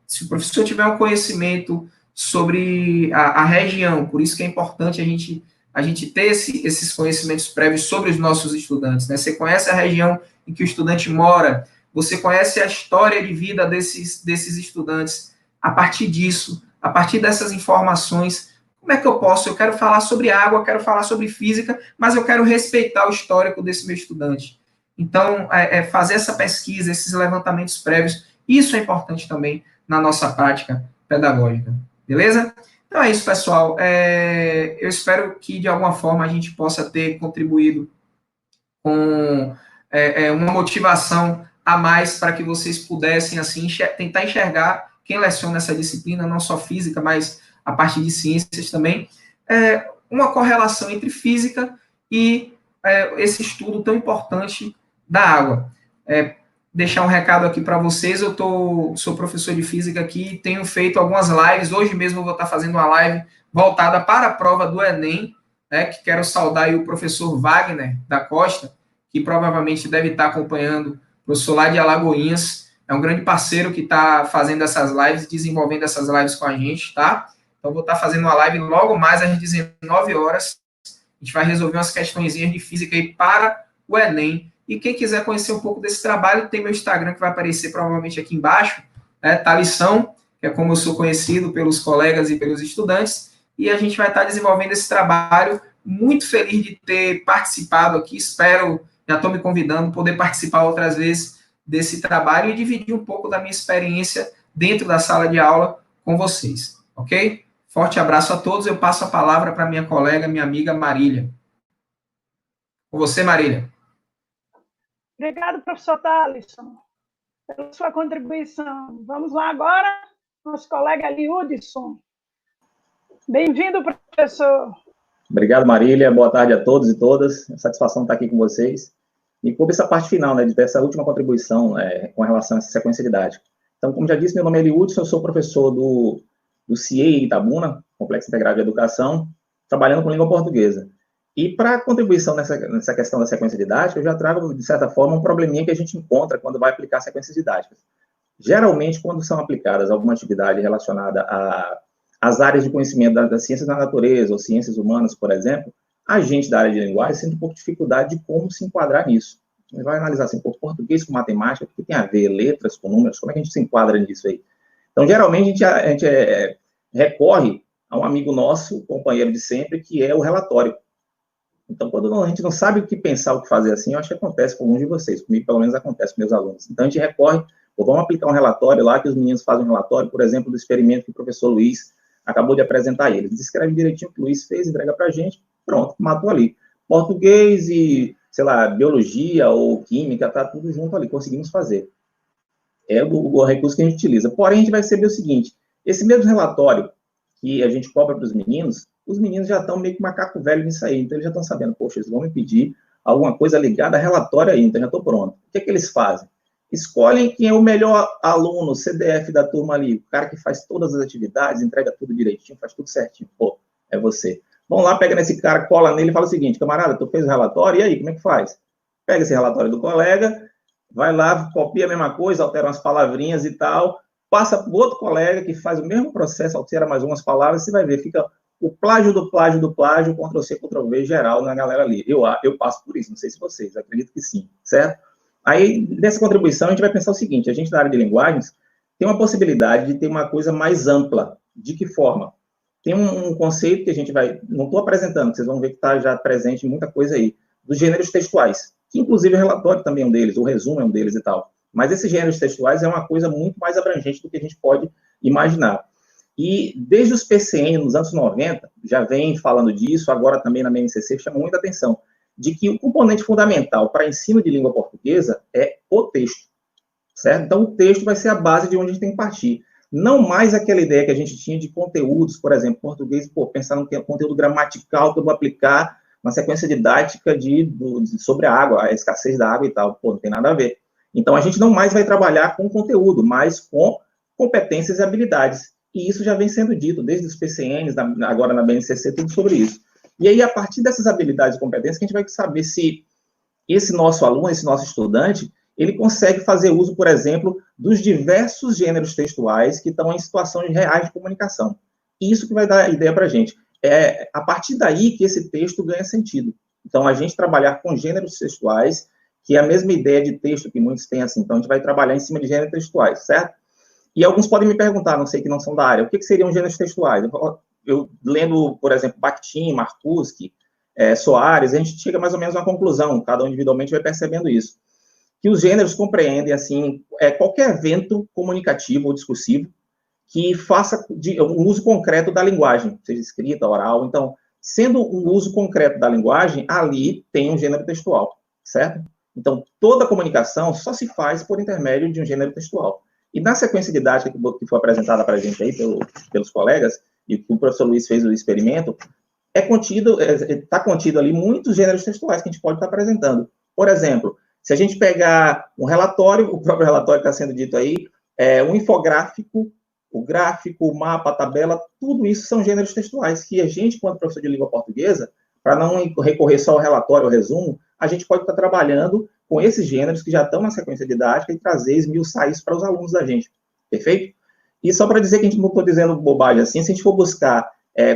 Se o professor tiver um conhecimento sobre a região, por isso que é importante a gente a gente ter esses conhecimentos prévios sobre os nossos estudantes, né? Você conhece a região em que o estudante mora, você conhece a história de vida desses estudantes. A partir disso, a partir dessas informações, como é que eu posso? Eu quero falar sobre água, eu quero falar sobre física, mas eu quero respeitar o histórico desse meu estudante. Então, fazer essa pesquisa, esses levantamentos prévios, isso é importante também na nossa prática pedagógica. Beleza? Então é isso, pessoal. Eu espero que, de alguma forma, a gente possa ter contribuído com uma motivação a mais para que vocês pudessem, assim, tentar enxergar quem leciona essa disciplina, não só física, mas a parte de ciências também, uma correlação entre física e esse estudo tão importante da água. Deixar um recado aqui para vocês, eu sou professor de física aqui, tenho feito algumas lives, hoje mesmo eu vou estar fazendo uma live voltada para a prova do Enem, né, que quero saudar aí o professor Wagner da Costa, que provavelmente deve estar acompanhando, professor lá de Alagoinhas, é um grande parceiro que está fazendo essas lives, desenvolvendo essas lives com a gente, tá? Então, vou estar fazendo uma live logo mais às 19 horas, a gente vai resolver umas questõezinhas de física aí para o Enem. E quem quiser conhecer um pouco desse trabalho, tem meu Instagram que vai aparecer provavelmente aqui embaixo, né, Thalisson, que é como eu sou conhecido pelos colegas e pelos estudantes, e a gente vai estar desenvolvendo esse trabalho. Muito feliz de ter participado aqui, espero, já estou me convidando, poder participar outras vezes desse trabalho e dividir um pouco da minha experiência dentro da sala de aula com vocês, ok? Forte abraço a todos, eu passo a palavra para minha colega, minha amiga Marília. Com você, Marília. Obrigado, professor Thalisson, pela sua contribuição. Vamos lá agora, nosso colega Liudson. Bem-vindo, professor. Obrigado, Marília. Boa tarde a todos e todas. É satisfação estar aqui com vocês. E coube essa parte final, né, de ter essa última contribuição com relação a essa sequência didática. Então, como já disse, meu nome é Liudson, eu sou professor do CIEI Itabuna, Complexo Integrado de Educação, trabalhando com língua portuguesa. E para contribuição nessa questão da sequência didática, eu já trago, de certa forma, um probleminha que a gente encontra quando vai aplicar sequências didáticas. Geralmente, quando são aplicadas alguma atividade relacionada às áreas de conhecimento das ciências da natureza ou ciências humanas, por exemplo, a gente da área de linguagem sente um pouco de dificuldade de como se enquadrar nisso. A gente vai analisar assim, português com matemática, o que tem a ver, letras com números, como é que a gente se enquadra nisso aí? Então, geralmente, a gente recorre a um amigo nosso, companheiro de sempre, que é o relatório. Então, quando a gente não sabe o que pensar, o que fazer assim, eu acho que acontece com alguns de vocês, comigo pelo menos acontece com meus alunos. Então, a gente recorre, vamos aplicar um relatório lá, que os meninos fazem um relatório, por exemplo, do experimento que o professor Luiz acabou de apresentar a eles. Descreve direitinho o que o Luiz fez, entrega para a gente, pronto, matou ali. Português e, sei lá, biologia ou química, tá tudo junto ali, conseguimos fazer. É o recurso que a gente utiliza. Porém, a gente vai receber o seguinte, esse mesmo relatório que a gente cobra para os meninos já estão meio que macaco velho nisso aí, então eles já estão sabendo, poxa, eles vão me pedir alguma coisa ligada a relatório aí, então já estou pronto. O que é que eles fazem? Escolhem quem é o melhor aluno, CDF da turma ali, o cara que faz todas as atividades, entrega tudo direitinho, faz tudo certinho. Pô, é você. Vão lá, pega nesse cara, cola nele e fala o seguinte, camarada, tu fez o relatório, e aí, como é que faz? Pega esse relatório do colega, vai lá, copia a mesma coisa, altera umas palavrinhas e tal, passa para o outro colega que faz o mesmo processo, altera mais umas palavras, você vai ver, fica o plágio do plágio do plágio, Ctrl-C, Ctrl-V, geral na galera ali. Eu passo por isso, não sei se vocês, acredito que sim, certo? Aí, nessa contribuição, a gente vai pensar o seguinte, a gente na área de linguagens tem uma possibilidade de ter uma coisa mais ampla. De que forma? Tem um conceito que a gente vai, não estou apresentando, vocês vão ver que está já presente muita coisa aí, dos gêneros textuais, que inclusive o relatório também é um deles, o resumo é um deles e tal. Mas esses gêneros textuais é uma coisa muito mais abrangente do que a gente pode imaginar. E desde os PCN, nos anos 90, já vem falando disso, agora também na BNCC, chama muita atenção, de que o componente fundamental para ensino de língua portuguesa é o texto, certo? Então, o texto vai ser a base de onde a gente tem que partir. Não mais aquela ideia que a gente tinha de conteúdos, por exemplo, português, pensar no conteúdo gramatical que eu vou aplicar na sequência didática sobre a água, a escassez da água e tal. Pô, não tem nada a ver. Então, a gente não mais vai trabalhar com conteúdo, mas com competências e habilidades. E isso já vem sendo dito desde os PCNs, agora na BNCC, tudo sobre isso. E aí, a partir dessas habilidades e competências, que a gente vai saber se esse nosso aluno, esse nosso estudante, ele consegue fazer uso, por exemplo, dos diversos gêneros textuais que estão em situações reais de comunicação. Isso que vai dar a ideia para a gente. é a partir daí que esse texto ganha sentido. Então, a gente trabalhar com gêneros textuais, que é a mesma ideia de texto que muitos têm, assim, então a gente vai trabalhar em cima de gêneros textuais, certo? E alguns podem me perguntar, não sei que não são da área, o que seriam gêneros textuais? Eu lendo, por exemplo, Bakhtin, Marcuse, Soares, a gente chega mais ou menos a uma conclusão, cada um individualmente vai percebendo isso, que os gêneros compreendem, assim, qualquer evento comunicativo ou discursivo que faça um uso concreto da linguagem, seja escrita, oral. Então, sendo um uso concreto da linguagem, ali tem um gênero textual, certo? Então, toda comunicação só se faz por intermédio de um gênero textual. E na sequência didática que foi apresentada para a gente aí pelos colegas, e que o professor Luiz fez o experimento, está contido ali muitos gêneros textuais que a gente pode estar apresentando. Por exemplo, se a gente pegar um relatório, o próprio relatório está sendo dito aí, um infográfico, o gráfico, o mapa, a tabela, tudo isso são gêneros textuais que a gente, quando professor de língua portuguesa, para não recorrer só ao relatório, ao resumo, a gente pode estar trabalhando com esses gêneros que já estão na sequência didática e trazer, esmiuçar isso para os alunos da gente. Perfeito? E só para dizer que a gente não está dizendo bobagem assim, se a gente for buscar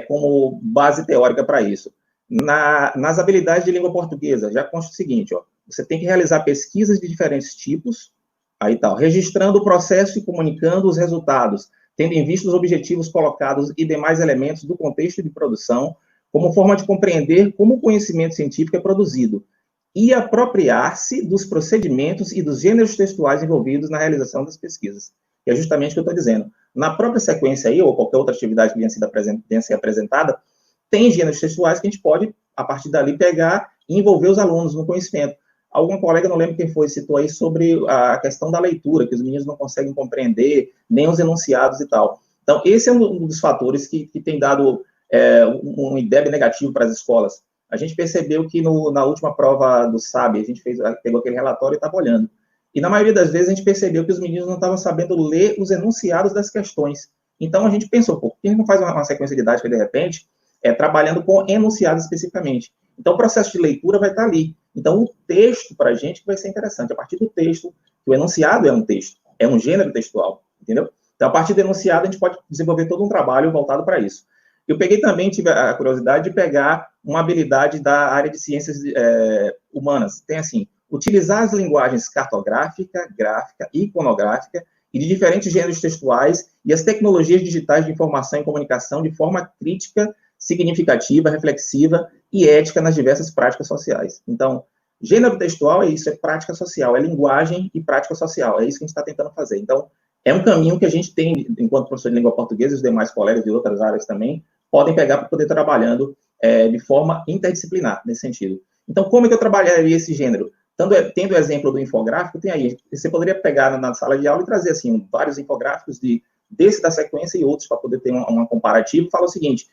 como base teórica para isso, nas habilidades de língua portuguesa, já consta o seguinte, ó, você tem que realizar pesquisas de diferentes tipos, aí tal, registrando o processo e comunicando os resultados, tendo em vista os objetivos colocados e demais elementos do contexto de produção, como forma de compreender como o conhecimento científico é produzido, e apropriar-se dos procedimentos e dos gêneros textuais envolvidos na realização das pesquisas. Que é justamente o que eu estou dizendo. Na própria sequência aí, ou qualquer outra atividade que venha ser apresentada, tem gêneros textuais que a gente pode, a partir dali, pegar e envolver os alunos no conhecimento. Algum colega, não lembro quem foi, citou aí sobre a questão da leitura, que os meninos não conseguem compreender, nem os enunciados e tal. Então, esse é um dos fatores que tem dado um IDEB negativo para as escolas. A gente percebeu que na última prova do SAB, a gente pegou aquele relatório e estava olhando. E na maioria das vezes a gente percebeu que os meninos não estavam sabendo ler os enunciados das questões. Então a gente pensou, por que a gente não faz uma sequência didática de repente, trabalhando com enunciados especificamente? Então o processo de leitura vai estar ali. Então o texto para a gente vai ser interessante. A partir do texto, o enunciado é um texto, é um gênero textual, entendeu? Então a partir do enunciado a gente pode desenvolver todo um trabalho voltado para isso. Eu peguei também, tive a curiosidade de pegar uma habilidade da área de ciências humanas. Tem assim, utilizar as linguagens cartográfica, gráfica e iconográfica e de diferentes gêneros textuais e as tecnologias digitais de informação e comunicação de forma crítica, significativa, reflexiva e ética nas diversas práticas sociais. Então, gênero textual é isso, é prática social, é linguagem e prática social, é isso que a gente está tentando fazer. Então, é um caminho que a gente tem, enquanto professor de língua portuguesa, e os demais colegas de outras áreas também, podem pegar para poder estar trabalhando de forma interdisciplinar, nesse sentido. Então, como é que eu trabalharia esse gênero? Tendo o exemplo do infográfico, tem aí, você poderia pegar na sala de aula e trazer, assim, vários infográficos desse da sequência e outros para poder ter uma comparativa. Fala o seguinte,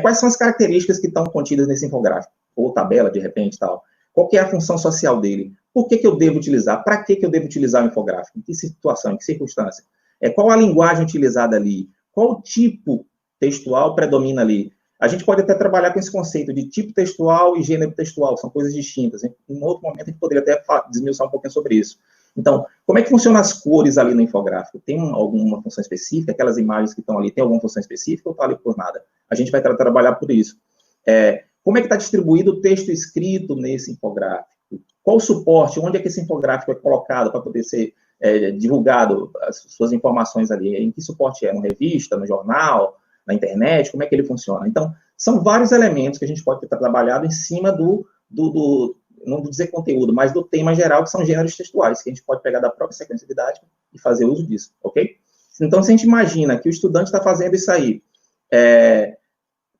quais são as características que estão contidas nesse infográfico? Ou tabela, de repente, tal. Qual que é a função social dele? Por que eu devo utilizar? Para que eu devo utilizar o infográfico? Em que situação, em que circunstância? Qual a linguagem utilizada ali? Qual tipo textual predomina ali? A gente pode até trabalhar com esse conceito de tipo textual e gênero textual, são coisas distintas. Em um outro momento, a gente poderia até desmiuçar um pouquinho sobre isso. Então, como é que funcionam as cores ali no infográfico? Tem alguma função específica? Aquelas imagens que estão ali, tem alguma função específica ou está ali por nada? A gente vai trabalhar por isso. Como é que está distribuído o texto escrito nesse infográfico? Qual o suporte? Onde é que esse infográfico é colocado para poder ser divulgado, as suas informações ali? Em que suporte é? No revista, no jornal, na internet? Como é que ele funciona? Então, são vários elementos que a gente pode ter trabalhado em cima não vou dizer conteúdo, mas do tema geral, que são gêneros textuais, que a gente pode pegar da própria sequência didática e fazer uso disso, ok? Então, se a gente imagina que o estudante está fazendo isso aí,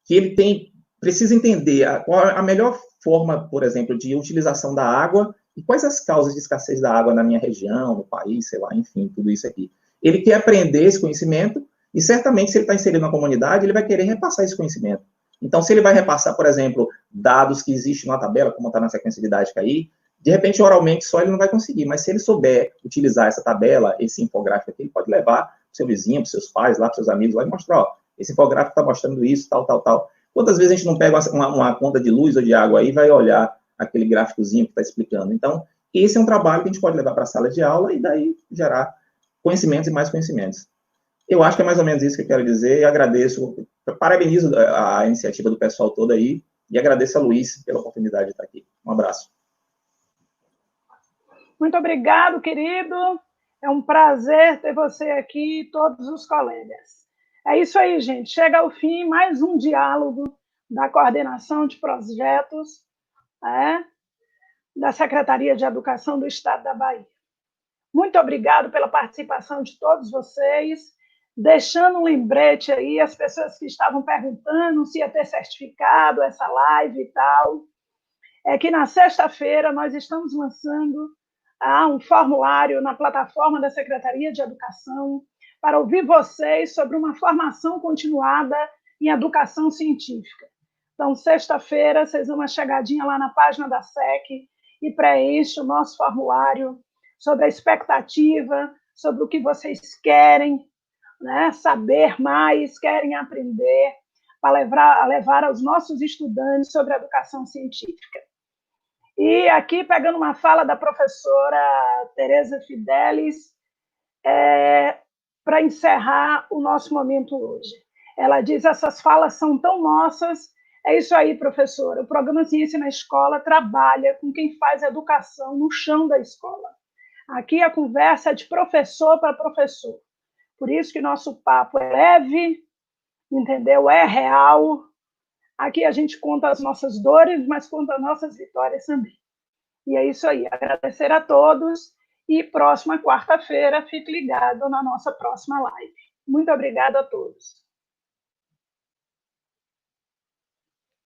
que ele precisa entender qual a melhor forma, por exemplo, de utilização da água e quais as causas de escassez da água na minha região, no país, sei lá, enfim, tudo isso aqui. Ele quer aprender esse conhecimento e, certamente, se ele está inserido na comunidade, ele vai querer repassar esse conhecimento. Então, se ele vai repassar, por exemplo, dados que existem na tabela, como está na sequência didática aí, de repente, oralmente só ele não vai conseguir, mas se ele souber utilizar essa tabela, esse infográfico aqui, ele pode levar para o seu vizinho, para os seus pais, lá para os seus amigos, lá e mostrar, ó, esse infográfico está mostrando isso, tal, tal, tal. Quantas vezes a gente não pega uma conta de luz ou de água aí e vai olhar aquele gráficozinho que está explicando? Então, esse é um trabalho que a gente pode levar para a sala de aula e daí gerar conhecimentos e mais conhecimentos. Eu acho que é mais ou menos isso que eu quero dizer, e agradeço, parabenizo a iniciativa do pessoal todo aí, e agradeço a Luiz pela oportunidade de estar aqui. Um abraço. Muito obrigado, querido. É um prazer ter você aqui e todos os colegas. É isso aí, gente. Chega ao fim mais um diálogo da coordenação de projetos da Secretaria de Educação do Estado da Bahia. Muito obrigado pela participação de todos vocês. Deixando um lembrete aí, as pessoas que estavam perguntando se ia ter certificado essa live e tal, é que na sexta-feira nós estamos lançando um formulário na plataforma da Secretaria de Educação para ouvir vocês sobre uma formação continuada em educação científica. Então, sexta-feira, vocês dão uma chegadinha lá na página da SEC e preenchem o nosso formulário sobre a expectativa, sobre o que vocês querem, né, saber mais, querem aprender, para levar aos nossos estudantes sobre a educação científica. E aqui, pegando uma fala da professora Tereza Fidelis, para encerrar o nosso momento hoje. Ela diz, essas falas são tão nossas. É isso aí, professora. O programa Ciência na Escola trabalha com quem faz educação no chão da escola. Aqui a conversa é de professor para professor. Por isso que nosso papo é leve, entendeu? É real. Aqui a gente conta as nossas dores, mas conta as nossas vitórias também. E é isso aí. Agradecer a todos e próxima quarta-feira fique ligado na nossa próxima live. Muito obrigada a todos.